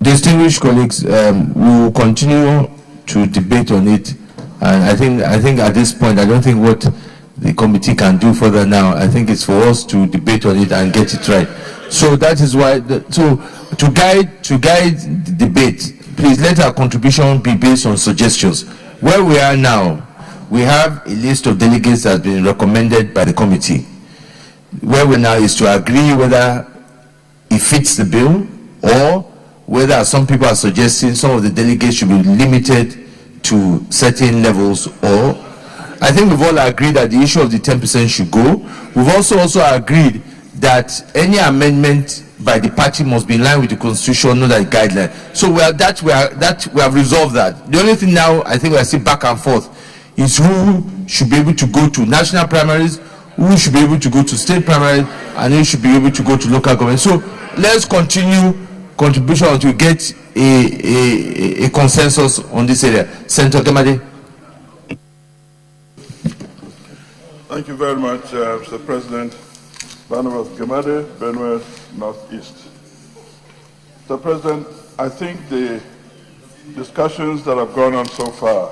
B: Distinguished colleagues, we will continue to debate on it, and I think at this point, I don't think what the committee can do further now. I think it's for us to debate on it and get it right. So that is why. To guide the debate, please let our contribution be based on suggestions. Where we are now, we have a list of delegates that has been recommended by the committee. Where we are now is to agree whether it fits the bill, or whether some people are suggesting some of the delegates should be limited to certain levels, or I think we've all agreed that the issue of the 10% should go. We've also agreed that any amendment by the party must be in line with the constitution, not that guideline. So we have resolved that. The only thing now I think we are still back and forth is who should be able to go to national primaries, who should be able to go to state primaries, and who should be able to go to local government. So let's continue contribution until we get a consensus on this area. Senator Kemade.
D: Thank you very much, Mr. President. Barnabas Gemade, Benue, Northeast. Mr. President, I think the discussions that have gone on so far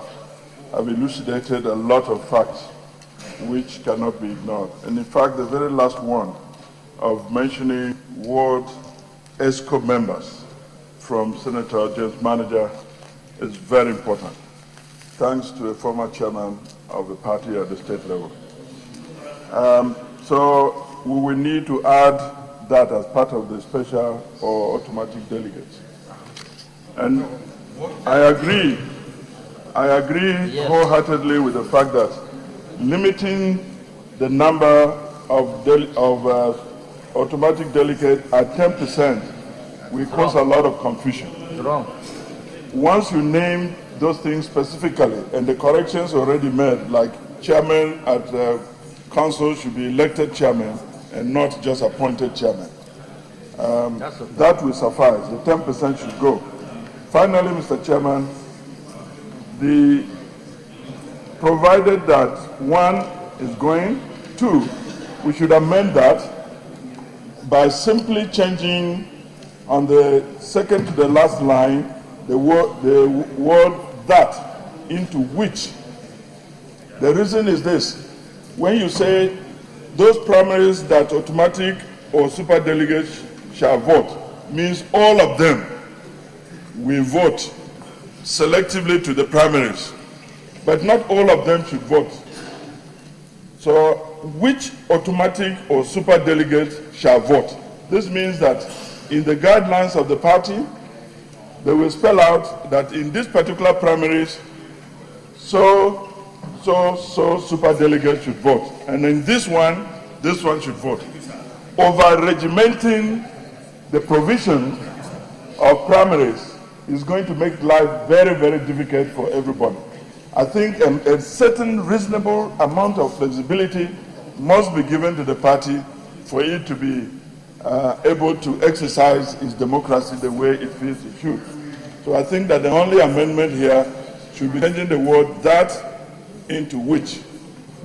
D: have elucidated a lot of facts which cannot be ignored. And in fact, the very last one of mentioning Ward ESCO members from Senator James Manager is very important. Thanks to a former chairman of the party at the state level. So we will need to add that as part of the special or automatic delegates. And I agree wholeheartedly with the fact that
L: limiting the number of automatic delegates at 10% will cause a lot of confusion.
M: Wrong.
L: Once you name those things specifically, and the corrections already made, like chairman at council should be elected chairman and not just appointed chairman. That will suffice. The 10% should go. Finally, Mr. Chairman, provided that one is going, two, we should amend that by simply changing on the second to the last line the word that into which. The reason is this: when you say those primaries that automatic or super delegates shall vote, means all of them will vote selectively to the primaries, but not all of them should vote. So which automatic or super delegates shall vote? This means that in the guidelines of the party, they will spell out that in this particular primaries, so super delegates should vote. And in this one should vote. Over-regimenting the provision of primaries is going to make life very, very difficult for everybody. I think a certain reasonable amount of flexibility must be given to the party for it to be able to exercise its democracy the way it feels it should. So I think that the only amendment here should be changing the word that into which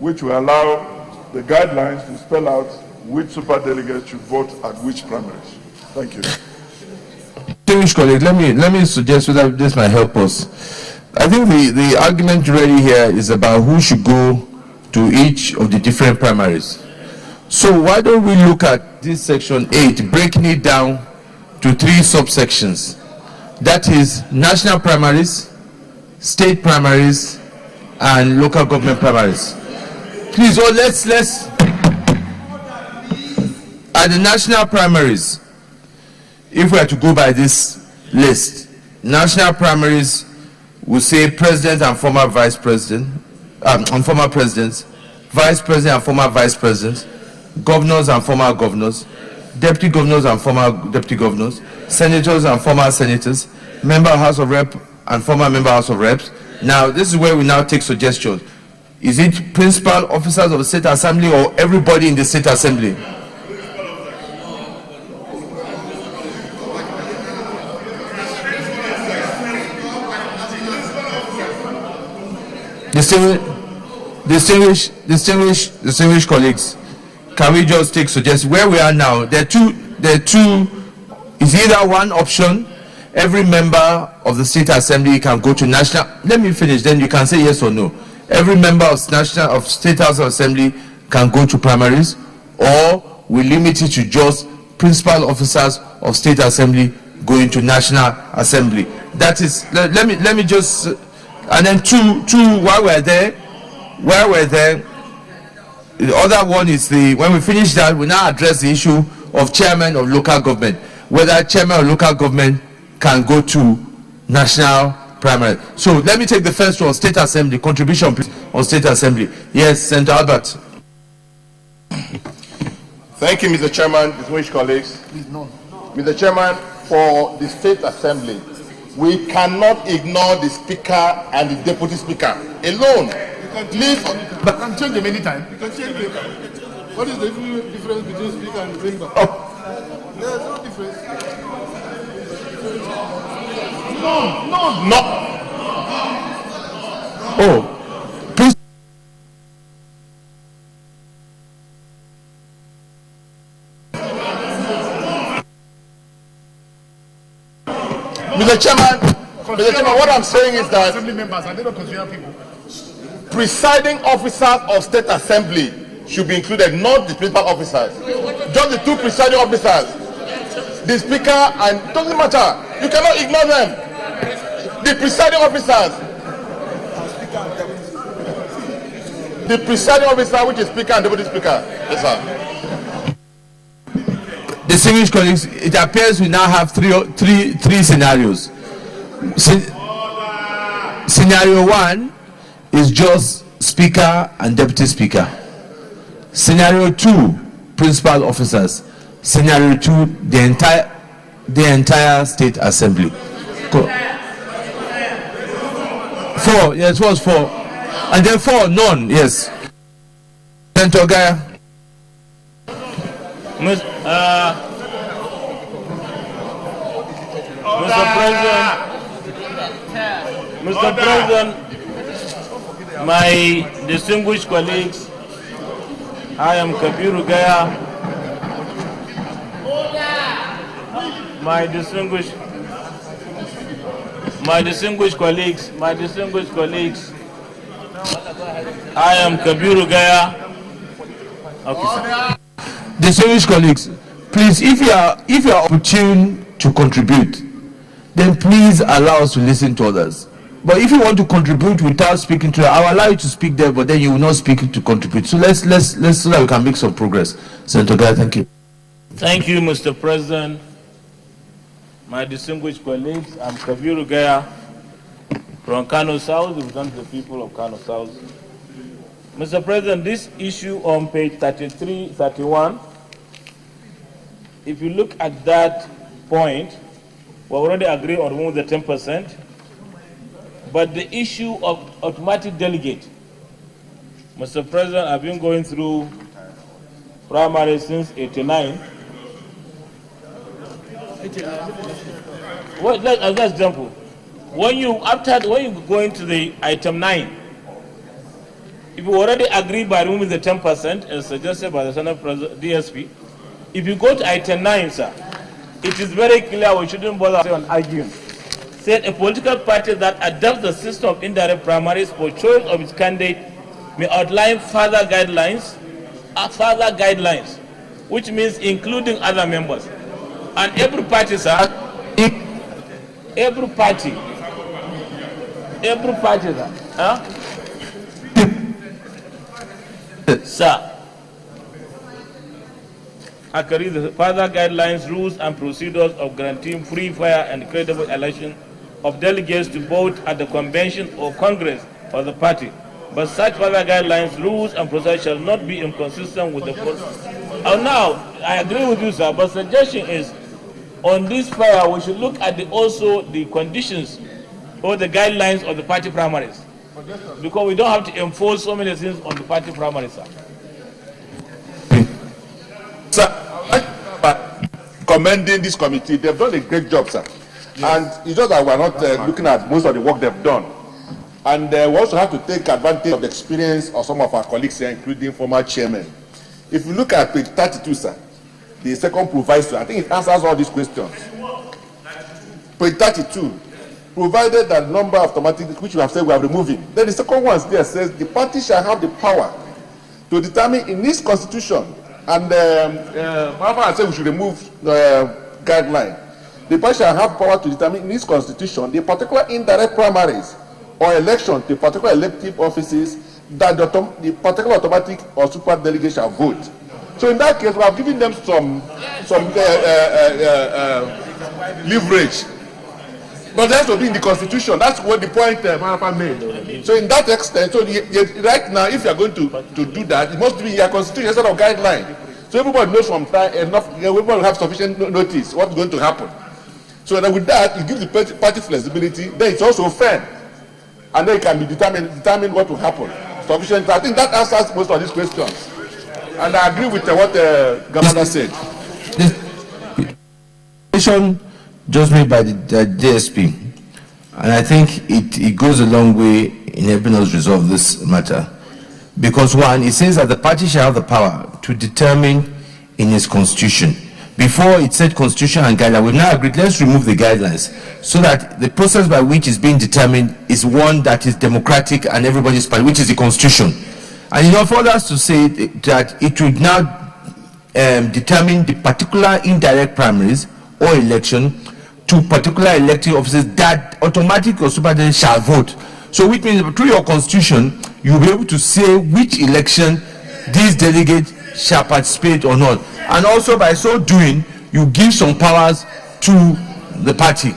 L: will allow the guidelines to spell out which super delegates should vote at which primaries. Thank you.
B: Distinguished colleague, let me suggest whether this might help us. I think the argument really here is about who should go to each of the different primaries. So why don't we look at this section 8, breaking it down to 3 subsections. That is national primaries, state primaries, and local government primaries. Please, let's at the national primaries, if we are to go by this list, national primaries will say president and former vice president, and former presidents, vice president and former vice presidents, governors and former governors, deputy governors and former deputy governors, senators and former senators, member of House of Rep and former member House of Reps. Now, this is where we now take suggestions. Is it principal officers of the State Assembly or everybody in the State Assembly? Distinguished colleagues, can we just take suggestions? Where we are now, there are two, is either one option, every member of the State Assembly can go to national, let me finish, then you can say yes or no. Every member of State House of Assembly can go to primaries, or we limit it to just principal officers of State Assembly going to National Assembly. That is, let me just, and then two while we're there, the other one is when we finish that, we now address the issue of chairman of local government, whether chairman of local government can go to national primary. So let me take the first one, State Assembly, contribution on State Assembly. Yes, Senator Albert.
I: Thank you, Mr. Chairman, distinguished colleagues. Mr. Chairman, for the State Assembly, we cannot ignore the Speaker and the Deputy Speaker alone. Please,
K: you can change them anytime. You can change them. What is the difference between Speaker and member?
I: Oh.
K: There's no difference.
I: No.
B: Oh, please.
I: Mr. Chairman, what I'm saying is that
K: Assembly members, and they don't consider people.
I: Presiding officers of State Assembly should be included, not the principal officers. Just the 2 presiding officers. The Speaker, and it doesn't matter. You cannot ignore them. The presiding officers. The presiding officer, which is Speaker and Deputy Speaker. Yes, sir.
B: Distinguished colleagues, it appears we now have three scenarios. Scenario 1 is just Speaker and Deputy Speaker. Scenario 2, Principal Officers. Scenario 2, the entire State Assembly. 4, yes, it was 4. And then 4, none, yes. Senator Gaya.
E: Mr. President, my distinguished colleagues, I am Kabiru Gaya. My distinguished colleagues, I am Kabiru Gaya. Okay, sir.
B: Distinguished colleagues, please, if you are opportune to contribute, then please allow us to listen to others. But if you want to contribute without speaking to, I will allow you to speak there, but then you will not speak to contribute. So let's so that we can make some progress. Senator Gaya, thank you.
E: Thank you, Mr. President. My distinguished colleagues, I'm Kabiru Gaya from Kano South, representing the people of Kano South. Mr. President, this issue on page 33, 31, if you look at that point, we already agree on removing the 10%, but the issue of automatic delegate, Mr. President, I've been going through primary since 89. Well, as an example, when you go into the item 9, if you already agree by removing the 10% as suggested by the Senate President, DSP, if you go to item 9, sir, it is very clear we shouldn't bother on arguing. Said a political party that adopts the system of indirect primaries for choice of its candidate may outline further guidelines, which means including other members. And every party, sir, every party, sir, huh? Sir, I carry the further guidelines, rules, and procedures of guaranteeing free, fair, and credible election of delegates to vote at the convention or congress of the party. But such further guidelines, rules, and procedures shall not be inconsistent with the process. Now, I agree with you, sir, but suggestion is on this file, we should look at also the conditions or the guidelines of the party primaries. Because we don't have to enforce so many things on the party primaries, sir.
I: Sir, commending this committee, they've done a great job, sir. Yes. And it's just that we're not looking at most of the work they've done. And we also have to take advantage of the experience of some of our colleagues here, including former chairmen. If you look at page 32, sir, the second proviso, I think it answers all these questions. Page 32, provided that number of automatic, which we have said we are removing. Then the second one there says the party shall have the power to determine in its constitution, and I said we should remove the guideline. The party shall have power to determine in its constitution the particular indirect primaries or election to particular elective offices that the particular automatic or super delegate shall vote. So in that case, we have given them some leverage. But that's to be in the constitution. That's what the point Marafa made. So in that extent, so right now, if you are going to do that, it must be in your constitution instead of guideline. So everybody knows from time enough. Everybody will have sufficient notice what's going to happen. So then with that, you give the party flexibility. Then it's also fair, and then it can be determine what will happen. Sufficient. I think that answers most of these questions. And I agree with what the governor said.
B: Decision just made by the DSP, and I think it goes a long way in helping us resolve this matter. Because one, it says that the party shall have the power to determine in its constitution. Before it said constitution and guidelines, we've now agreed, let's remove the guidelines so that the process by which is being determined is one that is democratic and everybody's part, which is the constitution. And for us to say that it would now determine the particular indirect primaries or election to particular elective offices that automatic or superintendent shall vote. So which means through your constitution, you'll be able to say which election these delegates shall participate or not. And also by so doing, you give some powers to the party.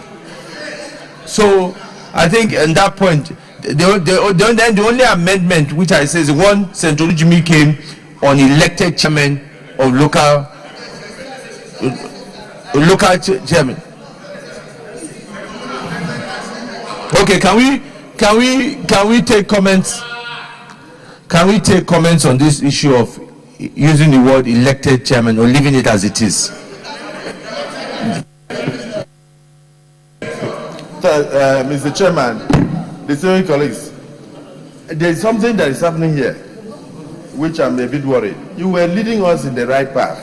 B: So I think in that point, the only amendment which I say is the one Senator Jimmy came on elected chairman of local chairman. Okay, can we take comments? Can we take comments on this issue of using the word elected chairman or leaving it as it is?
C: Mr. Chairman, distinguished colleagues, there is something that is happening here, which I'm a bit worried. You were leading us in the right path,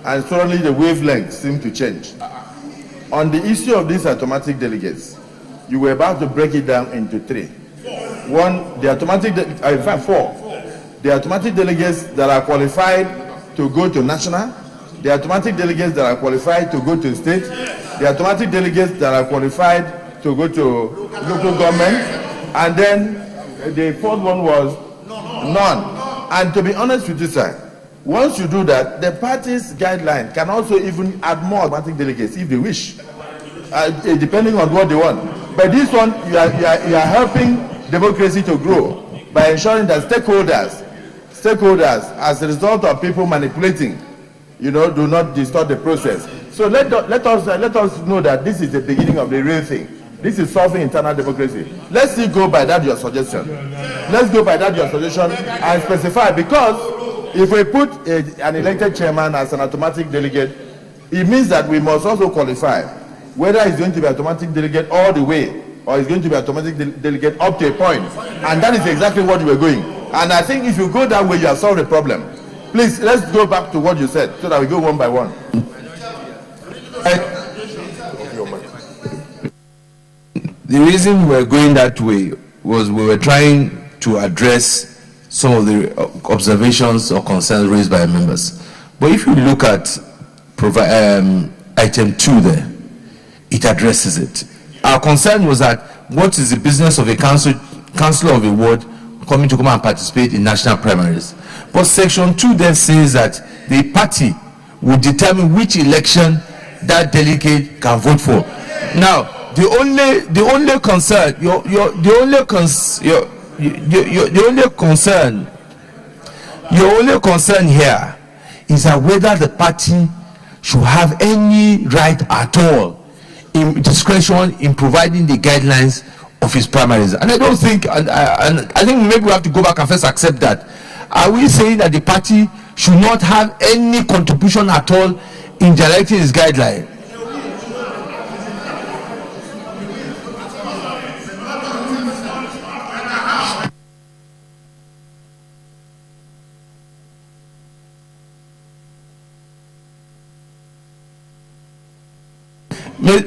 C: and suddenly the wavelength seemed to change. On the issue of these automatic delegates, you were about to break it down into three. One, the automatic, in fact, four. The automatic delegates that are qualified to go to national, the automatic delegates that are qualified to go to state, the automatic delegates that are qualified to go to local government, and then the fourth one was none. And to be honest with you, sir, once you do that, the party's guideline can also even add more automatic delegates if they wish, depending on what they want. But this one, you are helping democracy to grow by ensuring that stakeholders, as a result of people manipulating, do not distort the process. So let us know that this is the beginning of the real thing. This is solving internal democracy. Let's still go by that your suggestion. Let's go by that your suggestion and specify, because if we put an elected chairman as an automatic delegate, it means that we must also qualify whether it's going to be automatic delegate all the way or it's going to be automatic delegate up to a point. And that is exactly what you were going. And I think if you go that way, you have solved the problem. Please, let's go back to what you said so that we go one by one.
B: The reason we're going that way was we were trying to address some of the observations or concerns raised by members. But if you look at item 2 there, it addresses it. Our concern was that what is the business of a councillor of a ward come and participate in national primaries? But section 2 then says that the party will determine which election that delegate can vote for. Now, the only concern here is that whether the party should have any right at all in discretion in providing the guidelines of his primaries. And I don't think, and I think maybe we have to go back and first accept that. Are we saying that the party should not have any contribution at all in directing his guideline?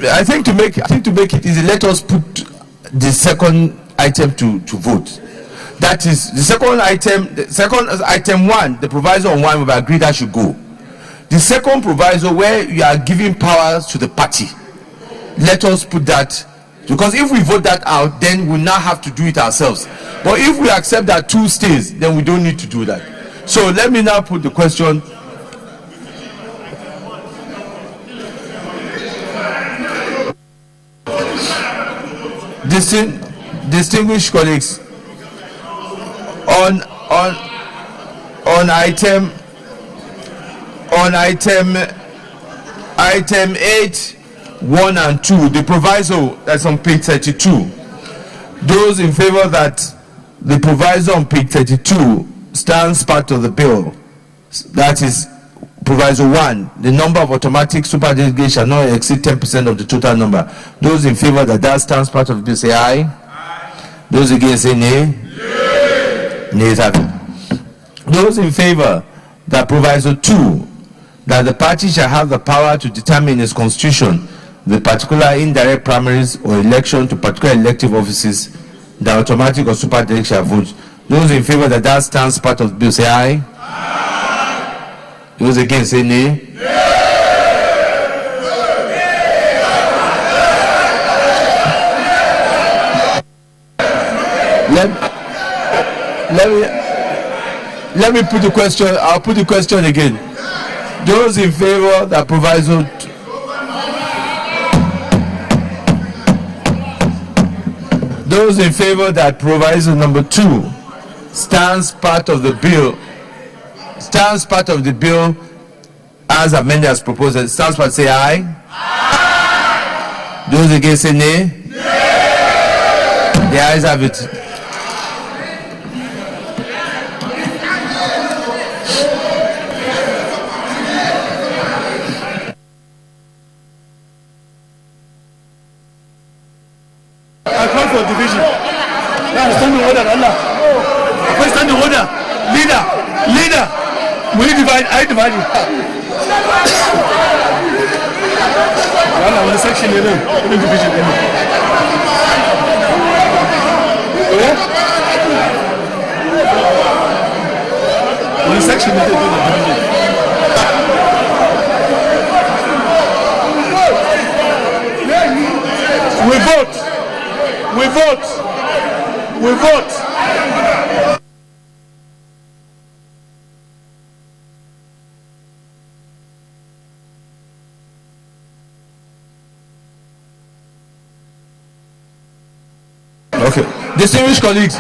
B: I think to make it easy, let us put the second item to vote. That is the second item 1, the proviso on 1 we've agreed that should go. The second proviso where you are giving powers to the party, let us put that, because if we vote that out, then we now have to do it ourselves. But if we accept that 2 stays, then we don't need to do that. So let me now put the question. Distinguished colleagues, on item 8, 1 and 2, the proviso that's on page 32. Those in favor that the proviso on page 32 stands part of the bill, that is proviso 1, the number of automatic superdelegates shall not exceed 10% of the total number. Those in favor that stands part of the bill say aye. Aye. Those against say nay. Nays have it. Those in favor that proviso 2, that the party shall have the power to determine in its constitution the particular indirect primaries or election to particular elective offices, the automatic or superdelegate shall vote. Those in favor that stands part of the bill say aye. Aye. Those against say nay. Let me put the question. I'll put the question again. Those in favor that proviso. Those in favor that proviso number 2 stands part of the bill as amended as proposed. Stands part, say aye. Aye. Those against say nay. Nay. The ayes have it.
O: I call for division. Now standing order, Allah. First standing order. Leader. We divide. I divide it. Allah, on the section here, no division. Yeah? On the section here, no division. We vote.
B: Okay. Distinguished colleagues.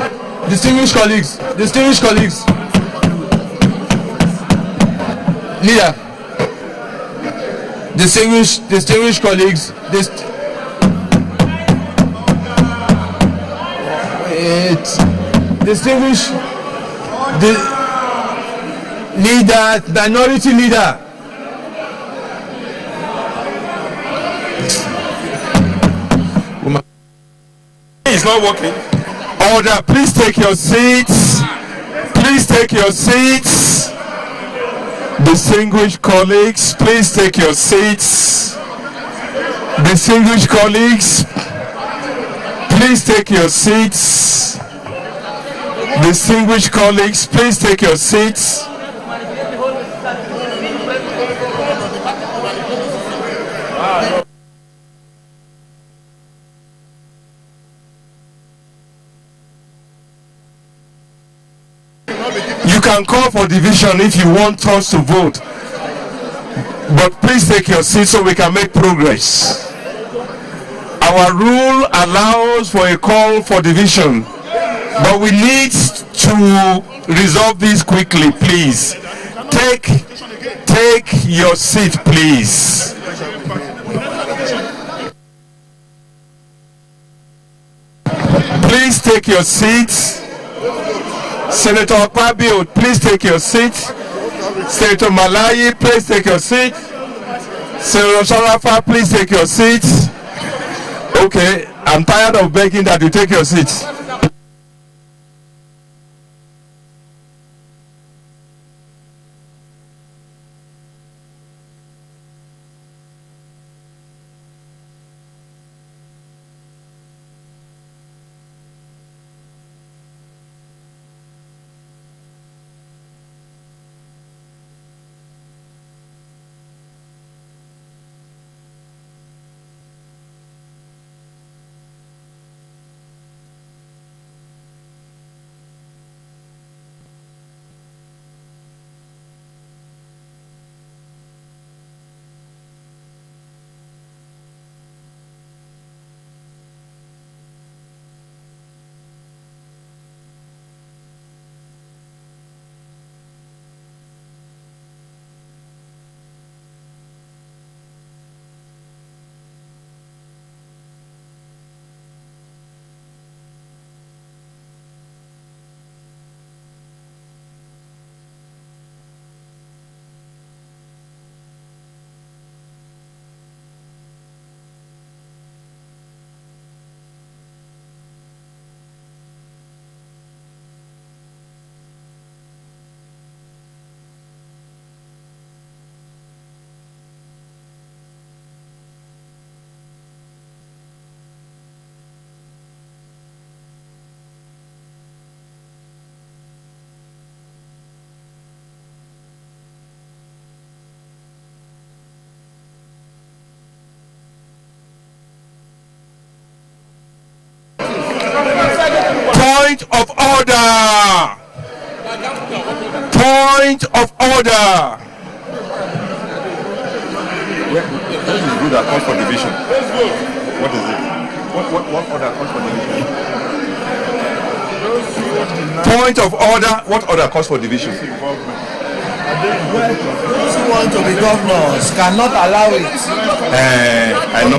B: Leader. Distinguished colleagues. Distinguished minority leader.
J: It's not working.
B: Order, please take your seats. Distinguished colleagues, please take your seats. Distinguished colleagues, please take your seats. Distinguished colleagues, please take your seats. You can call for division if you want us to vote, but please take your seat so we can make progress. Our rule allows for a call for division, but we need to resolve this quickly. Please take your seat, please. Please take your seats. Senator Akpabio, please take your seat. Senator Malayi, please take your seat. Senator Sharafa, please take your seat. Okay, I'm tired of begging that you take your seats. Point of order. Point of order.
J: This is good. I call for division. What is it? What order calls for division? Point of order. What order calls for division?
N: Those who want to be governors cannot allow it.
J: I know.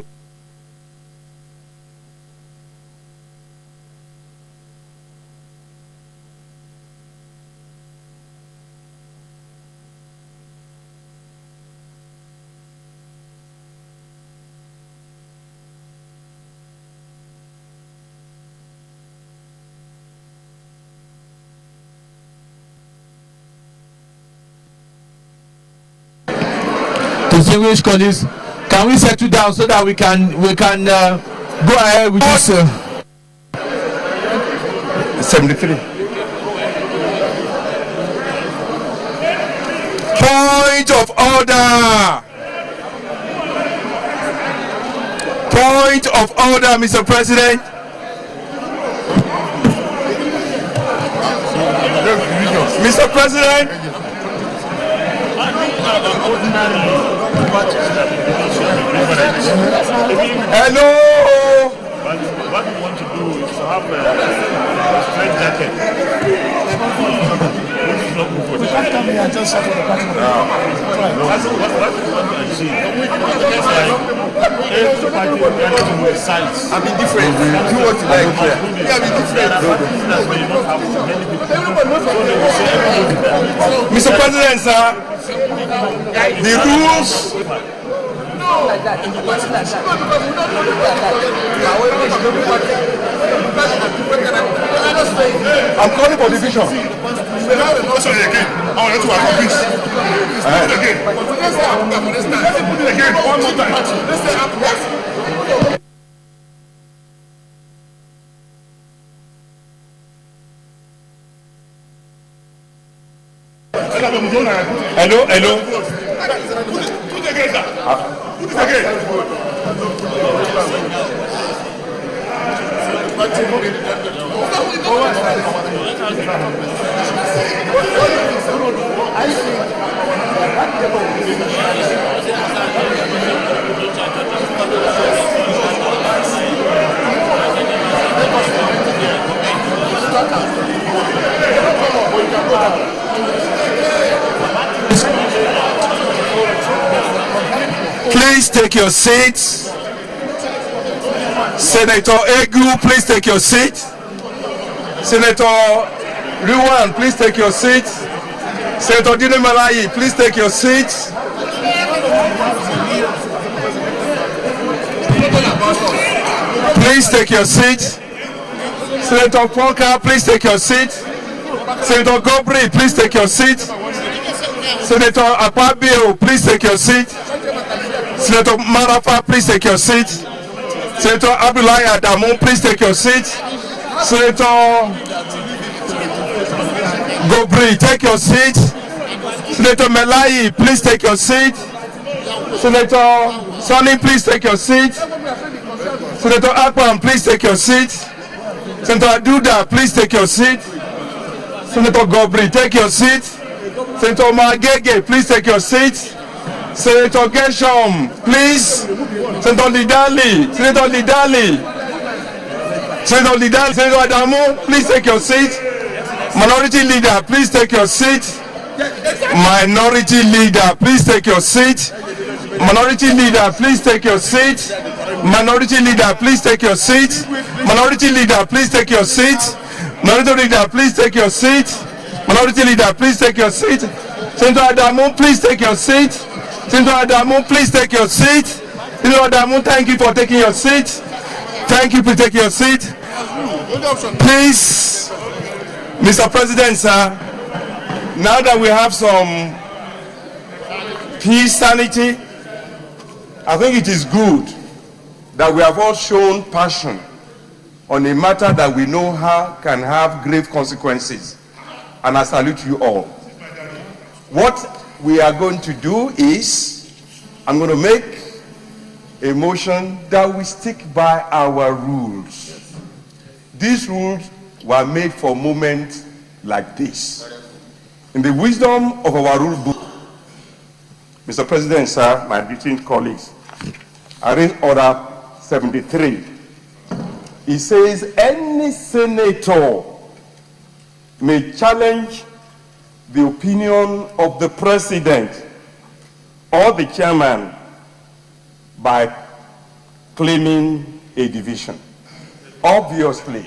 B: Distinguished colleagues, can we settle down so that we can go ahead with this?
J: 73. Point of order. Point of order, Mr. President. Mr. President. Hello.
E: What we want to do is to have a straight jacket. What we want to achieve is like every party with sides.
J: I mean different. Do what you like. Yeah, be different. Mr. President, sir, the rules. I'm calling for division. Again, one more time. Hello, hello. Put it again, sir. Put it again. Please take your seats. Senator Egu, please take your seat. Senator Ruwan, please take your seat. Senator Dine Malayi, please take your seat. Please take your seat. Senator Polka, please take your seat. Senator Gobri, please take your seat. Senator Akpabio, please take your seat. Senator Marafa, please take your seat. Senator Abdullahi Adamu, please take your seat. Senator Gobri, take your seat. Senator Melayi, please take your seat. Senator Sonny, please take your seat. Senator Akpan, please take your seat. Senator Duda, please take your seat. Senator Gobri, take your seat. Senator Magege, please take your seat. Senator Gershom, please. Senator Lidali, Senator Lidali. Senator Lidali, Senator Adamu, please take your seat. Minority Leader, please take your seat. Minority Leader, please take your seat. Minority Leader, please take your seat. Minority Leader, please take your seat. Minority Leader, please take your seat. Minority Leader, please take your seat. Minority Leader, please take your seat. Senator Adamu, please take your seat. Senator Adamu, please take your seat. Senator Adamu, thank you for taking your seat. Thank you for taking your seat. Please, Mr. President, sir, now that we have some peace, sanity, I think it is good that we have all shown passion on a matter that we know can have grave consequences. And I salute you all. What we are going to do is, I'm going to make a motion that we stick by our rules. These rules were made for moments like this. In the wisdom of our rule book, Mr. President, sir, my distinguished colleagues, I read Order 73. It says any senator may challenge the opinion of the president or the chairman by claiming a division. Obviously.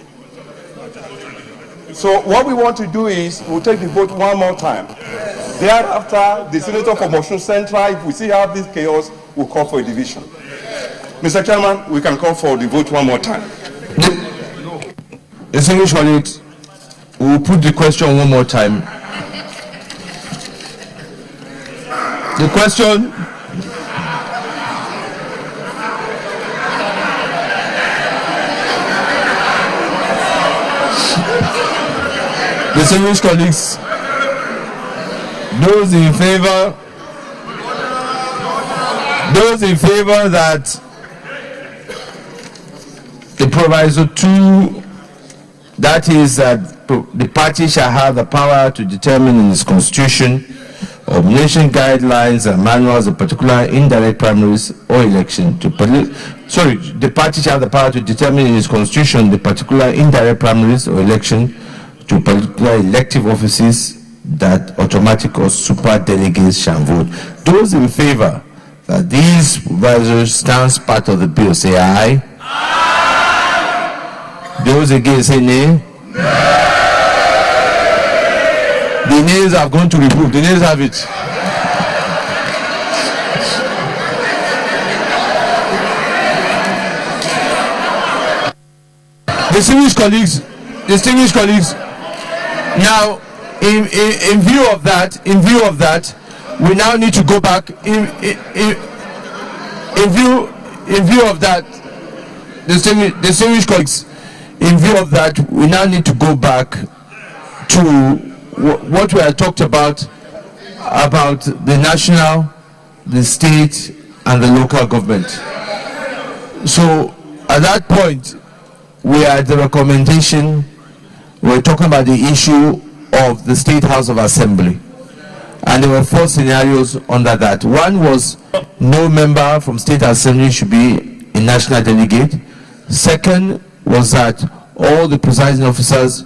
J: So what we want to do is we'll take the vote one more time. Thereafter, the senator from Osun Central, if we see how this chaos, will call for a division. Mr. Chairman, we can call for the vote one more time.
B: Distinguished colleagues, we will put the question one more time. The question distinguished colleagues, those in favor that the proviso 2, that is that the party shall have the power to determine in its constitution nomination guidelines and manuals of particular indirect primaries or election to the party shall have the power to determine in its constitution the particular indirect primaries or election to particular elective offices that automatic or super delegates shall vote. Those in favor that these provisos stands part of the bill say aye. Aye. Those against say nay. The nays have gone to remove. The nays have it. Distinguished colleagues, now in view of that, we now need to go back in view of that, distinguished colleagues, in view of that, we now need to go back to what we had talked about the national, the state, and the local government. So at that point, we had the recommendation, we're talking about the issue of the State House of Assembly. And there were 4 scenarios under that. One was no member from State Assembly should be a national delegate. Second was that all the presiding officers,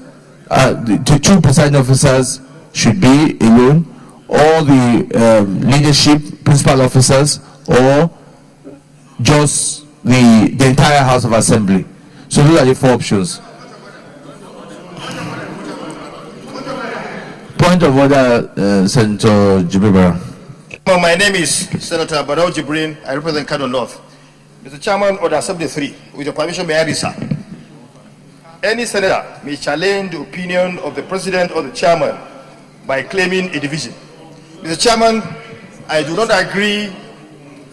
B: the 2 presiding officers should be alone, all the leadership, principal officers, or just the entire House of Assembly. So those are the 4 options. Point of order, Senator Jibril.
P: My name is Senator Barrow Jibrin. I represent Kano North. Mr. Chairman, Order Assembly 3, with your permission, may I read, sir? Any senator may challenge the opinion of the president or the chairman by claiming a division. Mr. Chairman, I do not agree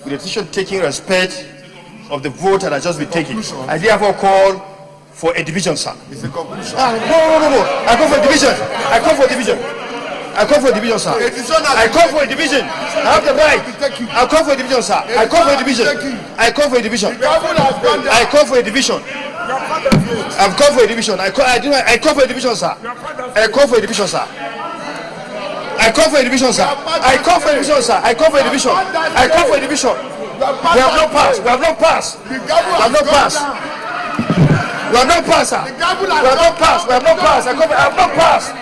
P: with the decision taking respect of the vote that has just been taken. I therefore call for a division, sir.
K: It's a conclusion.
P: No. I call for division. I call for division. I call for a division, sir. I call for a division. I have the right. I call for a division, sir. I call for a division. I call for a division. I call for a division. I've called for a division. I call for a division, sir. I call for a division, sir. I call for a division, sir. I call for a division, sir. I call for a division. I call for a division. We have not passed. We have not passed. We have not passed. We have not passed, sir. We have not passed. We have not passed. I have not passed.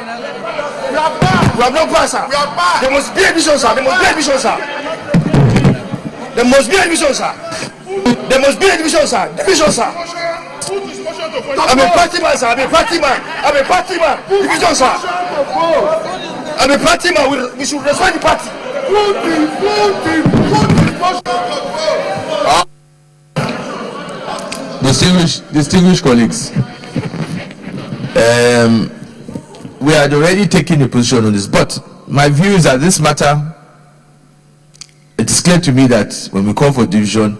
P: We have not passed, sir. There must be a division, sir. There must be a division, sir. There must be a division, sir. There must be a division, sir. Division, sir. I'm a party man, sir. I'm a party man. I'm a party man. Division, sir. I'm a party man. We should respect the party.
B: Distinguished colleagues, we had already taken a position on this, but my view is that this matter, it is clear to me that when we call for division,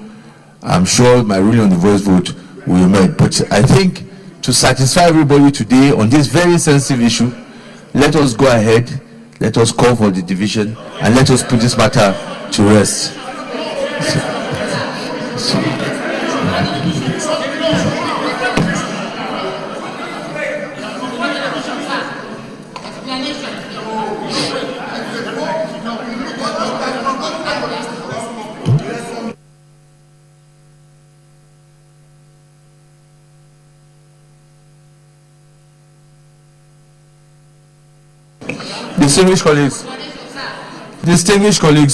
B: I'm sure my ruling on the voice vote will emerge. But I think to satisfy everybody today on this very sensitive issue, let us go ahead, let us call for the division, and let us put this matter to rest. Distinguished colleagues,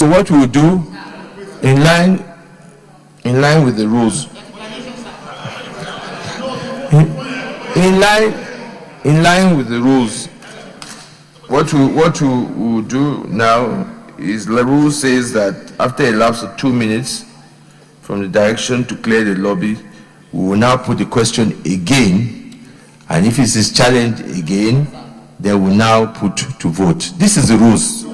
B: what we will do in line with the rules. In line with the rules. What we will do now is the rule says that after a lapse of 2 minutes from the direction to clear the lobby, we will now put the question again, and if it is challenged again, they will now put to vote. This is the rules.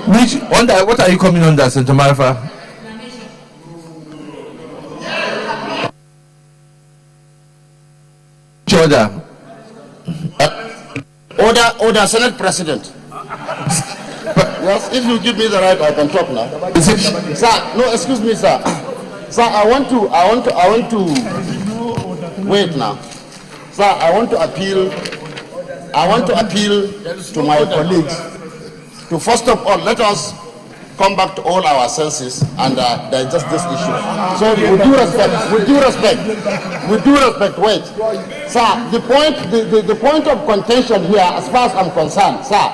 B: What are you coming under, Senator Marafa?
P: Order, Senate President. Yes, if you give me the right, I can talk now. Sir, no, excuse me, sir. Sir, I want to wait now. Sir, I want to appeal to my colleagues to, first of all, let us come back to all our senses and digest this issue. So with due respect, wait. Sir, the point of contention here, as far as I'm concerned, sir,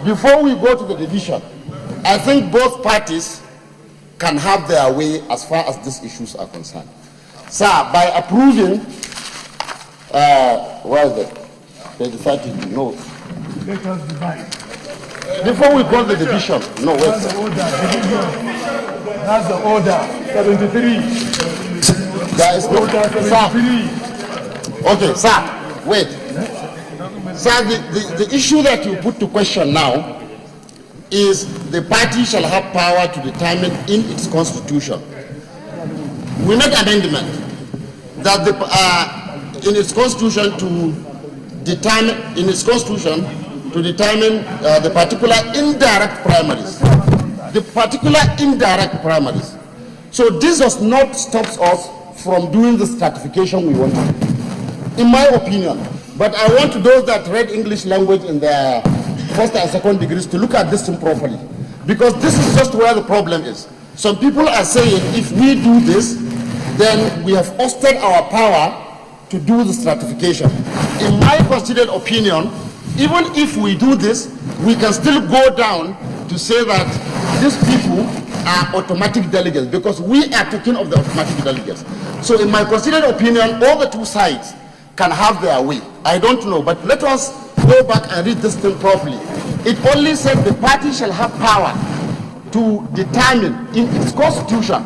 P: before we go to the division, I think both parties can have their way as far as these issues are concerned. Sir, by approving, where is it? They decided to know.
O: Let us divide.
P: Before we call the division, no, wait.
O: That's the order. That's the order. 73.
P: There is no order. Sir. Okay, sir, wait. Sir, the issue that you put to question now is the party shall have power to determine in its constitution. We make amendment that in its constitution to determine the particular indirect primaries. The particular indirect primaries. So this does not stop us from doing the stratification we want to do, in my opinion. But I want those that read English language in their first and second degrees to look at this thing properly. Because this is just where the problem is. Some people are saying if we do this, then we have ousted our power to do the stratification. In my considered opinion, even if we do this, we can still go down to say that these people are automatic delegates, because we are talking of the automatic delegates. So in my considered opinion, all the two sides can have their way. I don't know, but let us go back and read this thing properly. It only said the party shall have power to determine in its constitution,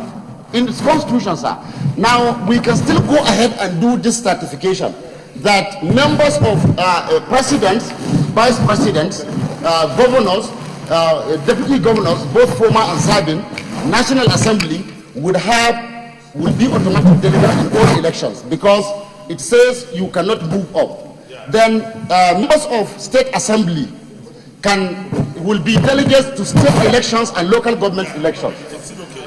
P: sir. Now, we can still go ahead and do this stratification, that members of presidents, vice presidents, governors, deputy governors, both former and serving, National Assembly will be automatic delegates in all elections, because it says you cannot move up. Then members of state assembly will be delegates to state elections and local government elections.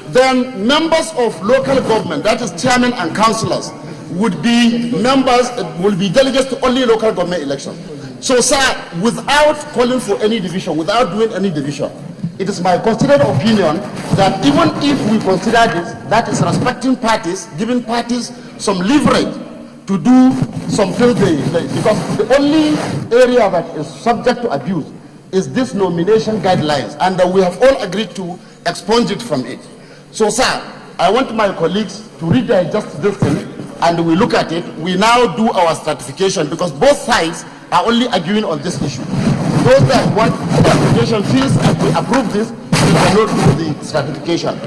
P: Then members of local government, that is chairman and councillors, will be delegates to only local government elections. So, sir, without calling for any division, without doing any division, it is my considered opinion that even if we consider this, that is respecting parties, giving parties some leverage to do some things, because the only area that is subject to abuse is this nomination guidelines, and we have all agreed to expunge it from it. So, sir, I want my colleagues to redigest this thing, and we look at it. We now do our stratification, because both sides are only arguing on this issue. Those that want stratification fees, and we approve this, we cannot do the stratification.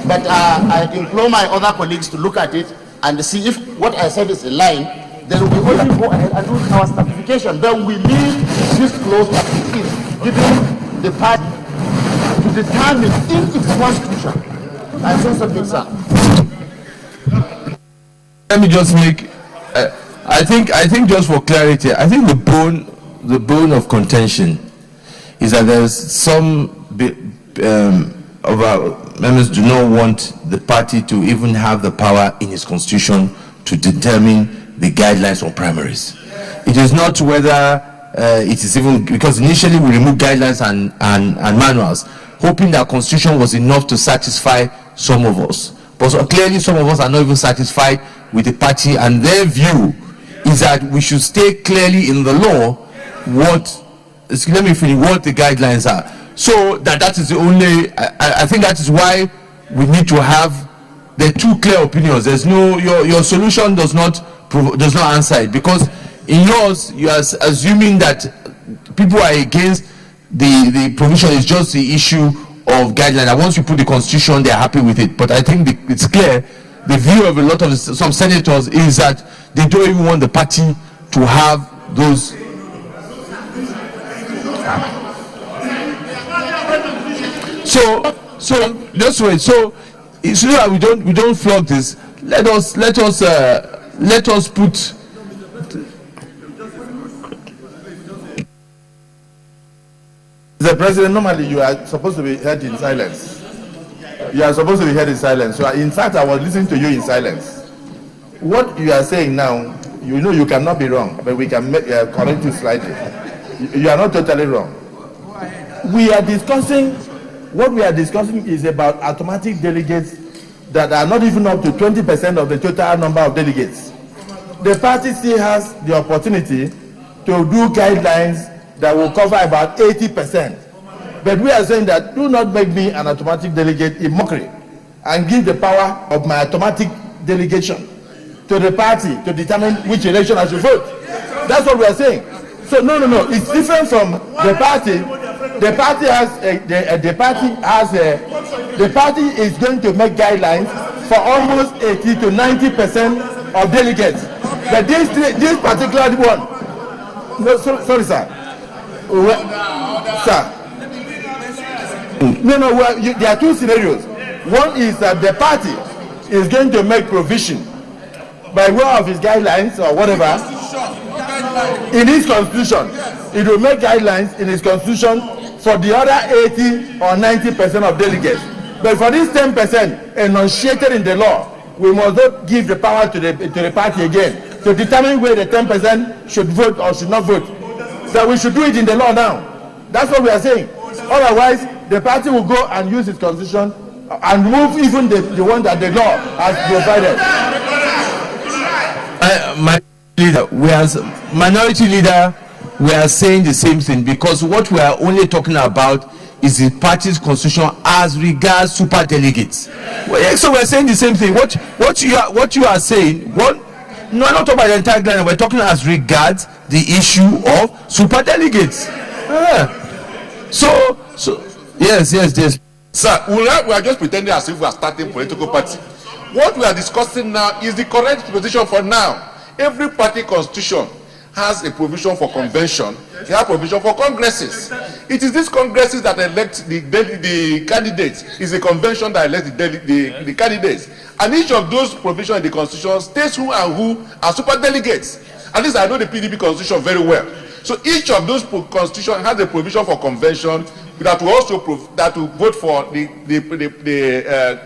P: But I implore my other colleagues to look at it and see if what I said is in line. Then we only go ahead and do our stratification. Then we leave this clause as it is, giving the party to determine in its constitution. I say something, sir.
B: Let me just make. I think just for clarity, I think the bone of contention is that there's some of our members do not want the party to even have the power in its constitution to determine the guidelines on primaries. It is not whether it is even, because initially we removed guidelines and manuals, hoping that constitution was enough to satisfy some of us. But so clearly some of us are not even satisfied with the party and their view is that we should state clearly in the law what the guidelines are. So that is the only, I think that is why we need to have the two clear opinions. There's no, your solution does not answer it, because in yours you are assuming that people are against the provision. Is just the issue of guideline, and once you put the constitution, they're happy with it. But I think it's clear the view of a lot of some senators is that they don't even want the party to have those. So just wait. So that we don't flog this. Let us put.
I: Mr. President, normally you are supposed to be heard in silence. You are supposed to be heard in silence. So in fact, I was listening to you in silence. What you are saying now, you know you cannot be wrong, but we can correct you slightly. You are not totally wrong. What we are discussing is about automatic delegates that are not even up to 20% of the total number of delegates. The party still has the opportunity to do guidelines that will cover about 80%. But we are saying that do not make me an automatic delegate in mockery and give the power of my automatic delegation to the party to determine which election I should vote. That's what we are saying. So no, it's different from the party. The party is going to make guidelines for almost 80 to 90% of delegates. But this particular one, no, sorry, sir. Sir. No, there are two scenarios. One is that the party is going to make provision by way of its guidelines or whatever in its constitution. It will make guidelines in its constitution for the other 80 or 90% of delegates. But for this 10% enunciated in the law, we must not give the power to the party again to determine where the 10% should vote or should not vote. That we should do it in the law now. That's what we are saying. Otherwise, the party will go and use its constitution and remove even the one that the law has provided.
B: My leader, minority leader, we are saying the same thing, because what we are only talking about is the party's constitution as regards super delegates. So we are saying the same thing. What you are saying, no, I'm not talking about the entire guideline. We're talking as regards the issue of super delegates. So yes.
I: Sir, we are just pretending as if we are starting political party. What we are discussing now is the correct position for now. Every party constitution has a provision for convention. It has provision for congresses. It is these congresses that elect the candidates. It's a convention that elects the candidates. And each of those provisions in the constitution states who are super delegates. At least I know the PDP constitution very well. So each of those constitutions has a provision for convention that will also vote for the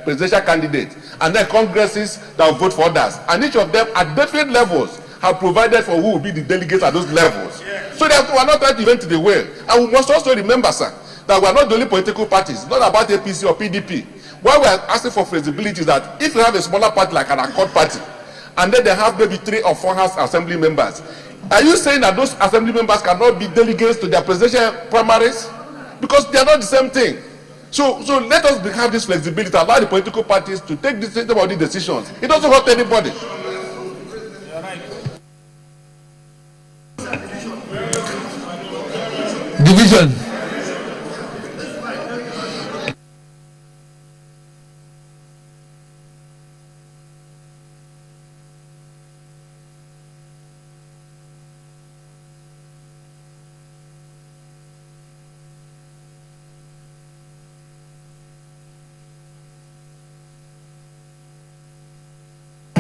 I: presidential candidate, and then congresses that will vote for others. And each of them at different levels have provided for who will be the delegates at those levels. So that we are not trying to invent the wheel. And we must also remember, sir, that we are not the only political parties. It's not about APC or PDP. Why we are asking for flexibility is that if you have a smaller party like an Accord party, and then they have maybe 3 or 4 House Assembly members, are you saying that those Assembly members cannot be delegates to their presidential primaries? Because they are not the same thing. So let us have this flexibility, allow the political parties to take these decisions. It doesn't hurt anybody.
B: Division.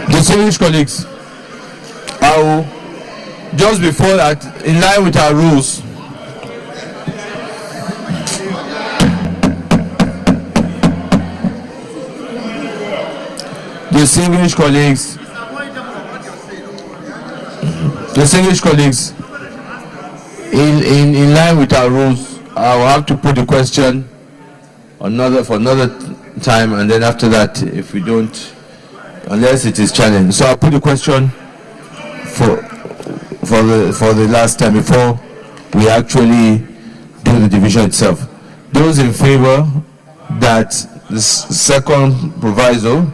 B: Distinguished colleagues, just before that, in line with our rules, distinguished colleagues, in line with our rules, I will have to put the question for another time, and then after that, if we don't, unless it is challenged. So I'll put the question for the last time before we actually do the division itself. Those in favor that the second proviso,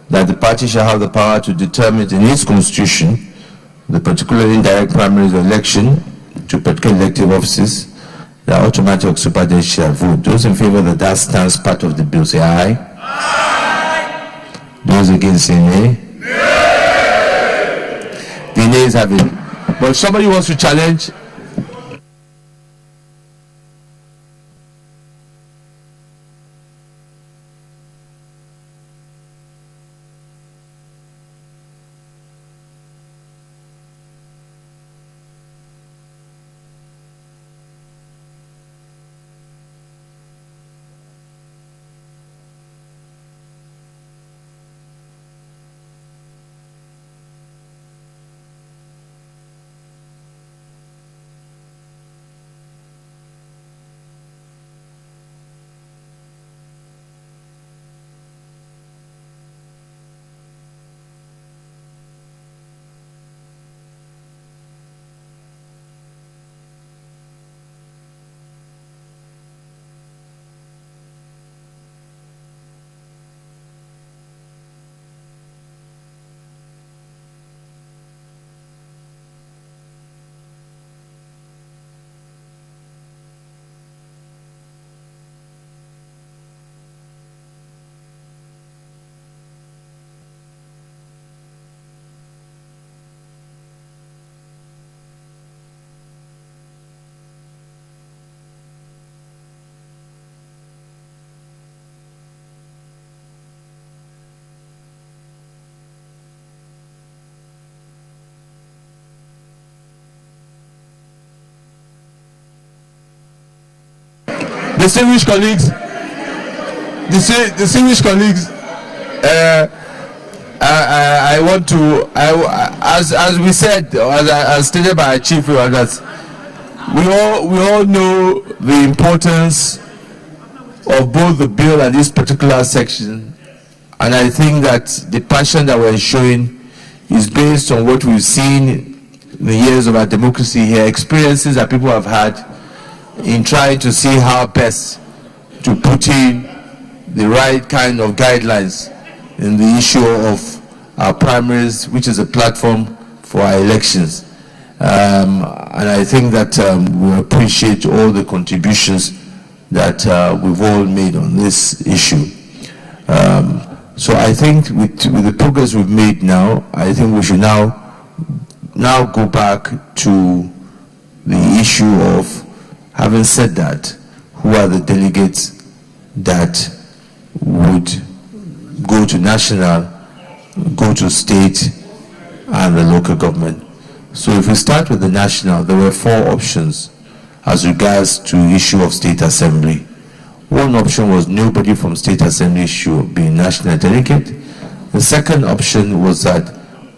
B: that the party shall have the power to determine in its constitution the particular indirect primaries election to particular elective offices, the automatic superdelegate shall vote. Those in favor that that stands part of the bill, say aye. Aye. Those against, say nay. Nay. The nays have it. But if somebody wants to challenge, distinguished colleagues, I want to, as we said, as stated by our chief, that we all know the importance of both the bill and this particular section, and I think that the passion that we're showing is based on what we've seen in the years of our democracy here, experiences that people have had in trying to see how best to put in the right kind of guidelines in the issue of our primaries, which is a platform for our elections. And I think that we appreciate all the contributions that we've all made on this issue. So I think with the progress we've made now, I think we should now go back to the issue of, having said that, who are the delegates that would go to national, go to state, and the local government. So if we start with the national, there were 4 options as regards to issue of state assembly. One option was nobody from state assembly should be national delegate. The second option was that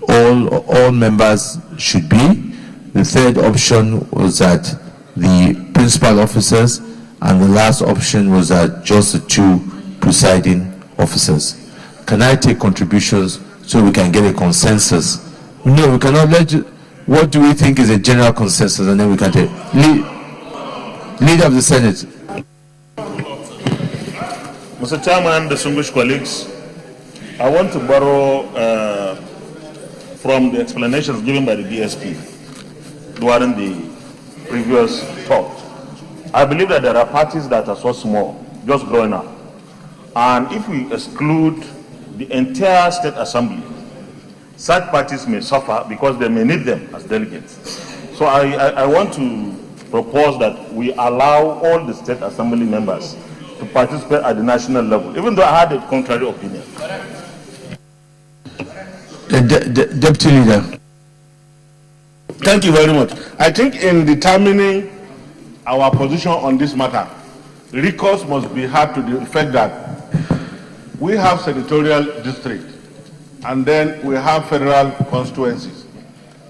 B: all members should be. The third option was that the principal officers, and the last option was that just the 2 presiding officers. Can I take contributions so we can get a consensus? No, we cannot let you. What do we think is a general consensus, and then we can take leader of the Senate.
E: Mr. Chairman, distinguished colleagues, I want to borrow from the explanations given by the DSP during the previous talk. I believe that there are parties that are so small, just growing up. And if we exclude the entire state assembly, such parties may suffer because they may need them as delegates. So I want to propose that we allow all the state assembly members to participate at the national level, even though I had a contrary opinion.
B: Deputy Leader.
L: Thank you very much. I think in determining our position on this matter, recourse must be had to the effect that we have senatorial district and then we have federal constituencies.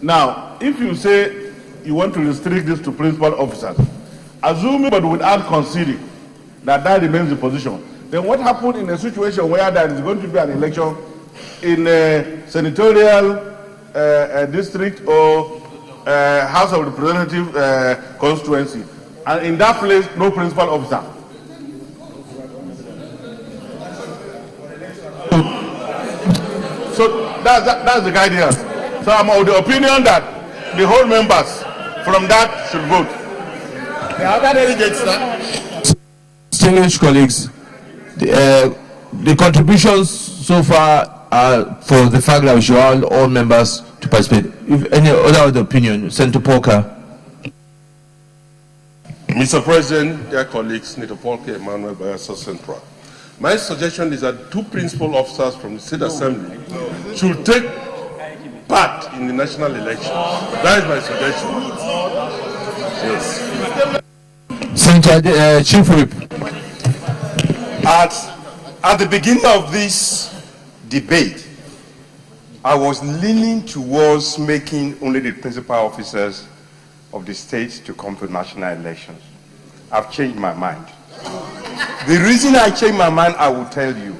L: Now, if you say you want to restrict this to principal officers, assuming but without conceding that remains the position, then what happened in a situation where there is going to be an election in a senatorial district or
I: House of Representative constituency. And in that place, no principal officer. So that's the guidance. So I'm of the opinion that the whole members from that should vote.
P: The other delegates, sir.
B: Distinguished colleagues, the contributions so far are for the fact that we should allow all members to participate. If any other opinion, Senator Polka.
Q: Mr. President, dear colleagues, Senator Polka Emmanuel Bayelsa Central. My suggestion is that 2 principal officers from the State Assembly should take part in the national elections. That is my suggestion. Yes.
B: Senator Chief Whip.
J: At the beginning of this debate, I was leaning towards making only the principal officers of the state to come to national elections. I've changed my mind. The reason I changed my mind, I will tell you.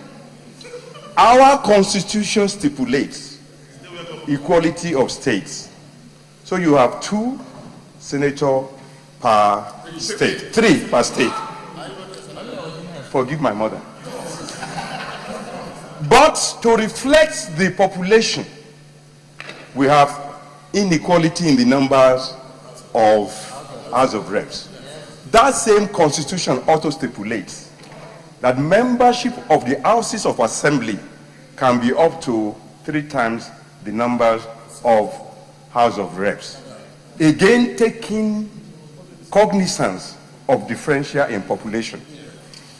J: Our constitution stipulates equality of states. So you have 2 senators per state, 3 per state. Forgive my mother. But to reflect the population, we have inequality in the numbers of House of Reps. That same constitution also stipulates that membership of the houses of assembly can be up to 3 times the numbers of House of Reps. Again, taking cognizance of differential in population.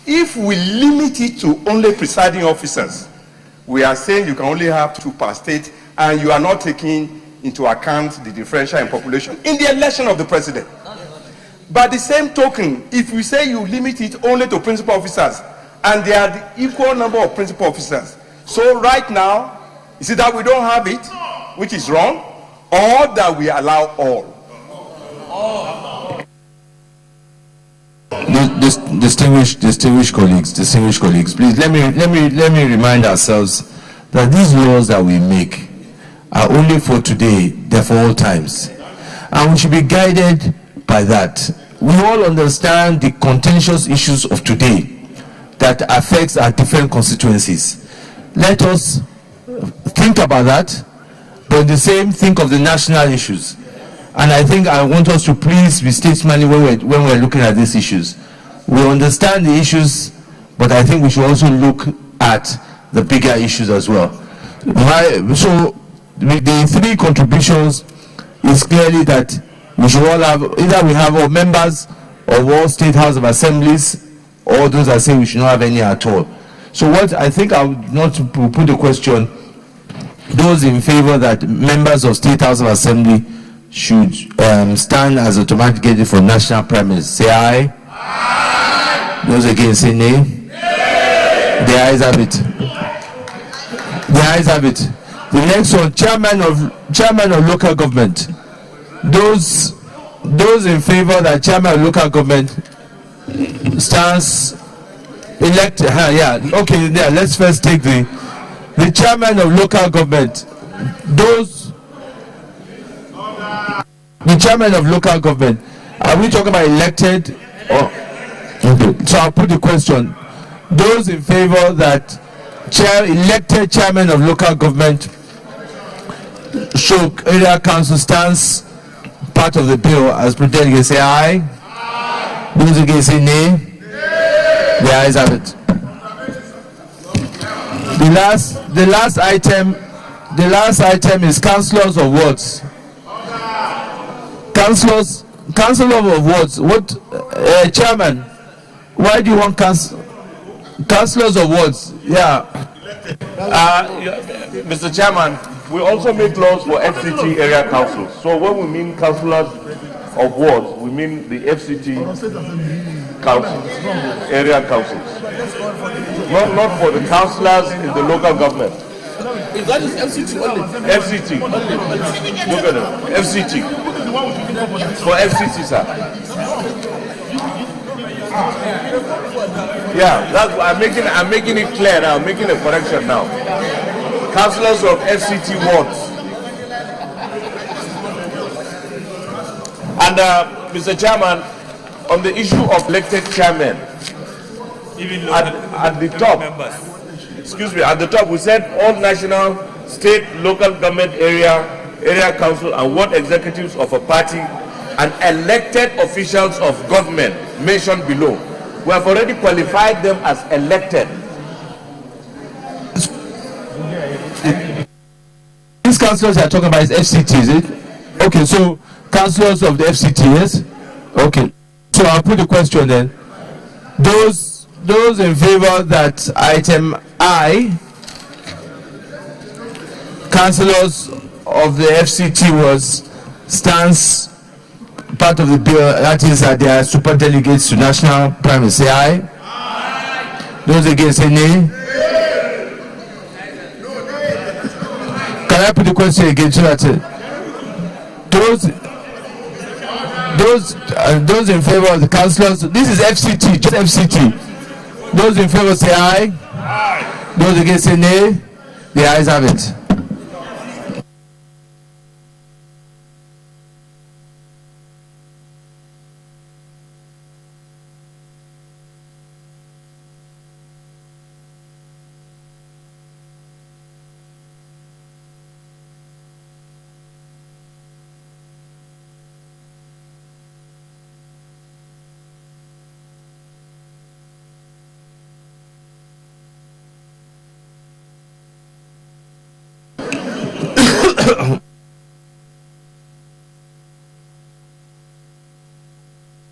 J: If we limit it to only presiding officers, we are saying you can only have 2 per state, and you are not taking into account the differential in population in the election of the president. By the same token, if we say you limit it only to principal officers, and there are the equal number of principal officers, so right now, is it that we don't have it, which is wrong, or that we allow all?
B: Distinguished colleagues, please let me remind ourselves that these laws that we make are only for today, they're for all times, and we should be guided by that. We all understand the contentious issues of today that affects our different constituencies. Let us think about that, but the same think of the national issues. And I think I want us to please be statesmanly when we're looking at these issues. We understand the issues, but I think we should also look at the bigger issues as well. So the 3 contributions is clearly that we should all have, either we have all members of all state house of assemblies, or those that say we should not have any at all. So what I think I would not put the question, those in favor that members of state house of assembly should stand as automatic candidate for national primaries, say aye. Aye. Those against say nay. Nay. The ayes have it. The ayes have it. The next one, chairman of local government. Those in favor that chairman of local government stands elected. Yeah, okay. Yeah, let's first take the chairman of local government. The chairman of local government. Are we talking about elected? Or okay. So I'll put the question. Those in favor that elected chairman of local government show area council stands part of the bill as presented against say aye. Aye. Those against say nay. Nay. The ayes have it. The last item is councillors of wards. Councillor of wards. What chairman? Why do you want councillors of wards? Yeah.
M: Mr. Chairman, we also make laws for FCT area councils. So when we mean councillors of wards, we mean the FCT councils, area councils. Not for the councillors in the local government.
O: Is that just FCT only?
M: FCT. Look at it. FCT. For FCT, sir. Yeah, that's I'm making it clear now. I'm making a correction now. Councillors of FCT wards. And Mr. Chairman, on the issue of elected chairmen, at the top, excuse me, at the top we said all national, state, local government area council and ward executives of a party and elected officials of government mentioned below. We have already qualified them as elected.
B: These councillors are talking about is FCT, is it? Okay, so councillors of the FCT, yes? Okay. So I'll put the question then. Those in favor that item I, councillors of the FCT stands part of the bill, that is that they are super delegates to national primary, say aye. Those against say nay. Can I put the question again so that those in favor of the councillors, this is FCT, just FCT. Those in favor say aye. Those against say nay. The ayes have it.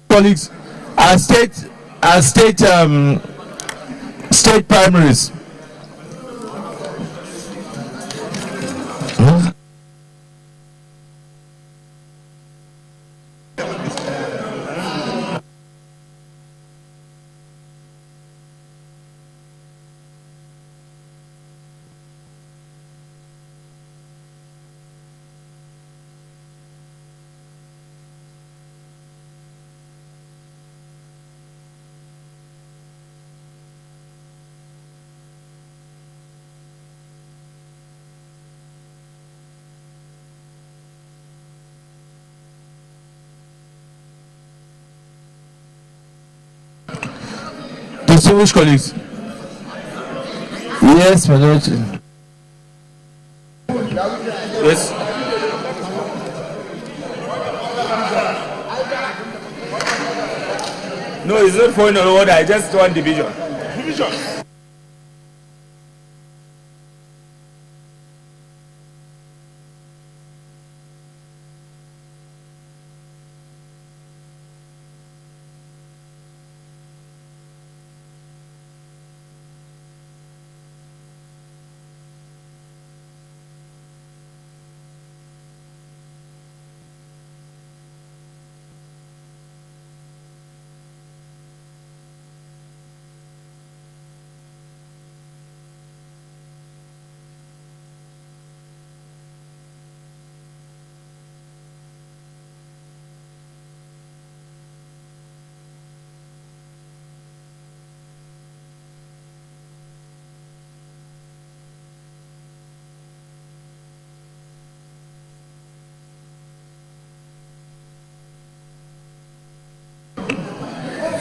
B: Colleagues, our state primaries. Distinguished colleagues. Yes, minority.
M: Yes. No, it's not point of order. I just want division.
L: Division.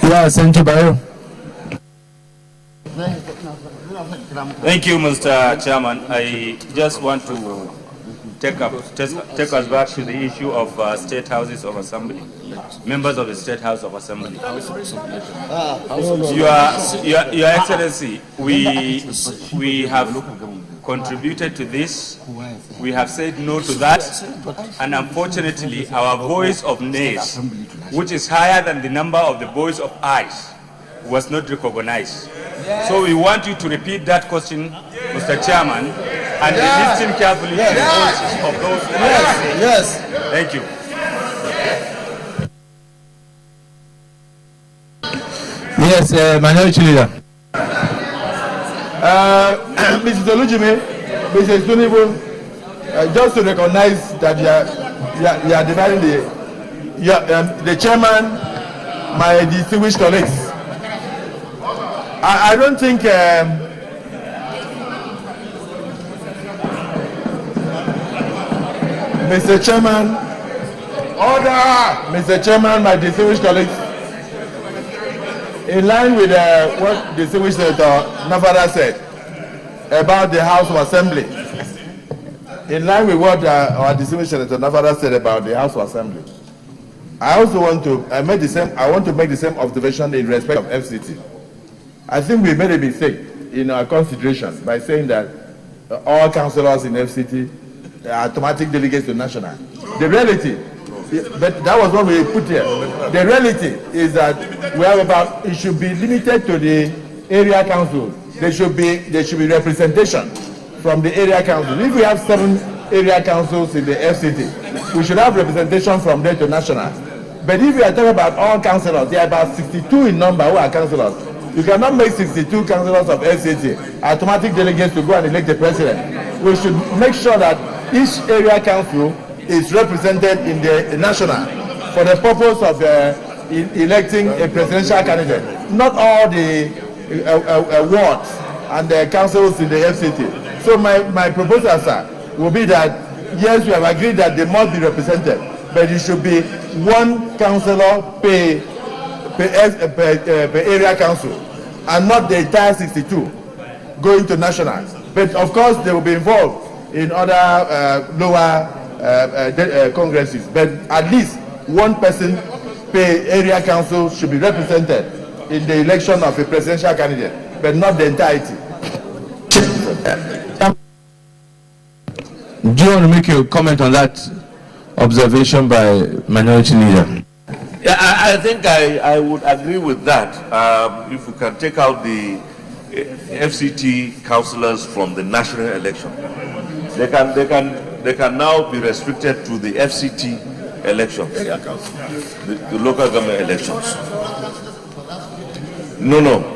B: Yeah, Senator Bayo.
R: Thank you, Mr. Chairman. I just want to take us back to the issue of State Houses of Assembly, members of the State House of Assembly. Your Excellency, we have contributed to this. We have said no to that, and unfortunately, our voice of nays, which is higher than the number of the voice of ayes, was not recognized. So we want you to repeat that question, Mr. Chairman, and listen carefully to the voices of those who are
P: Yes.
R: Thank you.
B: Yes, Minority Leader.
S: Mrs. Olujime, Mrs. Tunibu, just to recognize that you are dividing the chairman, my distinguished colleagues. I don't think Mr. Chairman,
I: Order! Mr. Chairman, my distinguished colleagues, in line with what distinguished Senator Nafada said about the House of Assembly, in line with what our distinguished Senator Nafada said about the House of Assembly, I also want to make the same observation in respect of FCT. I think we made a mistake in our consideration by saying that all councillors in FCT are automatic delegates to national. The reality, but that was what we put here. The reality is that we have about, it should be limited to the area council. There should be representation from the area council. If we have 7 area councils in the FCT, we should have representation from there to national. But if we are talking about all councillors, there are about 62 in number who are councillors. You cannot make 62 councillors of FCT automatic delegates to go and elect the president. We should make sure that each area council is represented in the national for the purpose of electing a presidential candidate. Not all the wards and the councils in the FCT. So my proposal, sir, will be that yes, we have agreed that they must be represented, but it should be 1 councillor per area council, and not the entire 62 going to national. But of course, they will be involved in other lower congresses. But at least 1 person per area council should be represented in the election of a presidential candidate, but not the entirety.
B: Do you want to make a comment on that observation by Minority Leader?
M: Yeah, I think I would agree with that. If we can take out the FCT councillors from the national election, they can now be restricted to the FCT elections, the local government elections. No.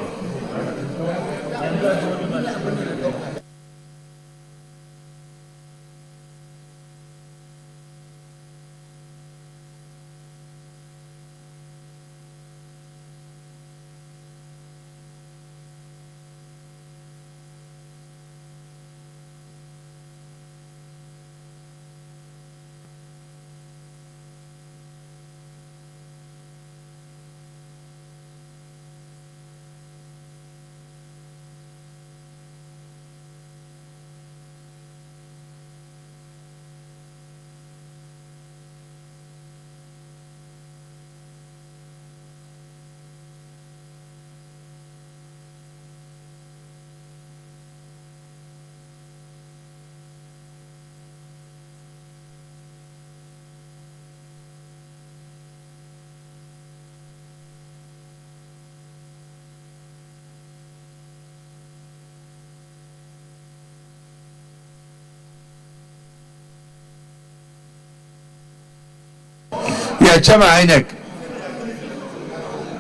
B: Yeah, Chairman INEC.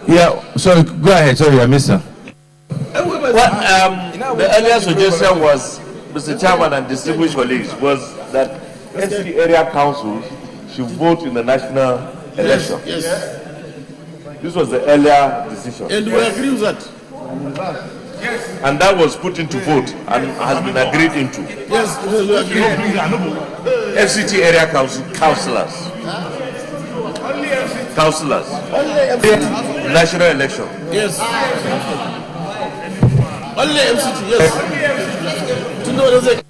B: Yeah, sorry, go ahead. Sorry, I missed her.
M: Well, the earlier suggestion was, Mr. Chairman and distinguished colleagues, was that FCT area councils should vote in the national election.
O: Yes.
M: This was the earlier decision.
O: And we agree with that.
M: And that was put into vote and has been agreed into.
O: Yes, we agree.
M: FCT area councillors. Councillors. National election.
O: Yes. Only MCT, yes. To know there's a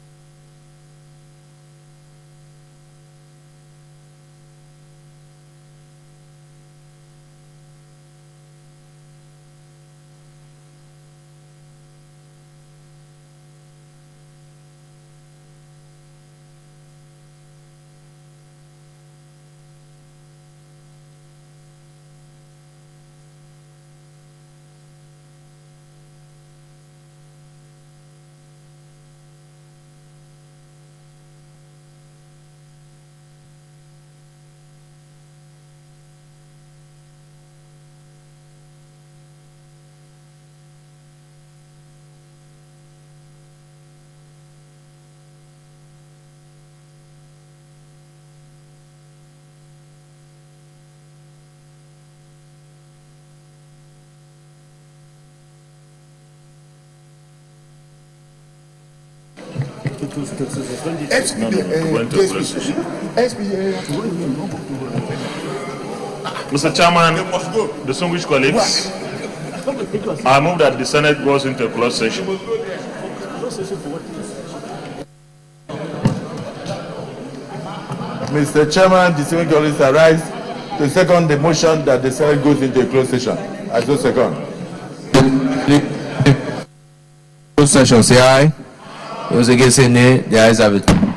E: Mr. Chairman, distinguished colleagues, I move that the Senate goes into a closed session.
I: Mr. Chairman, distinguished colleagues, I rise to second the motion that the Senate goes into a closed session. I so second.
B: Closed session, say aye. Those against say nay. The ayes have it.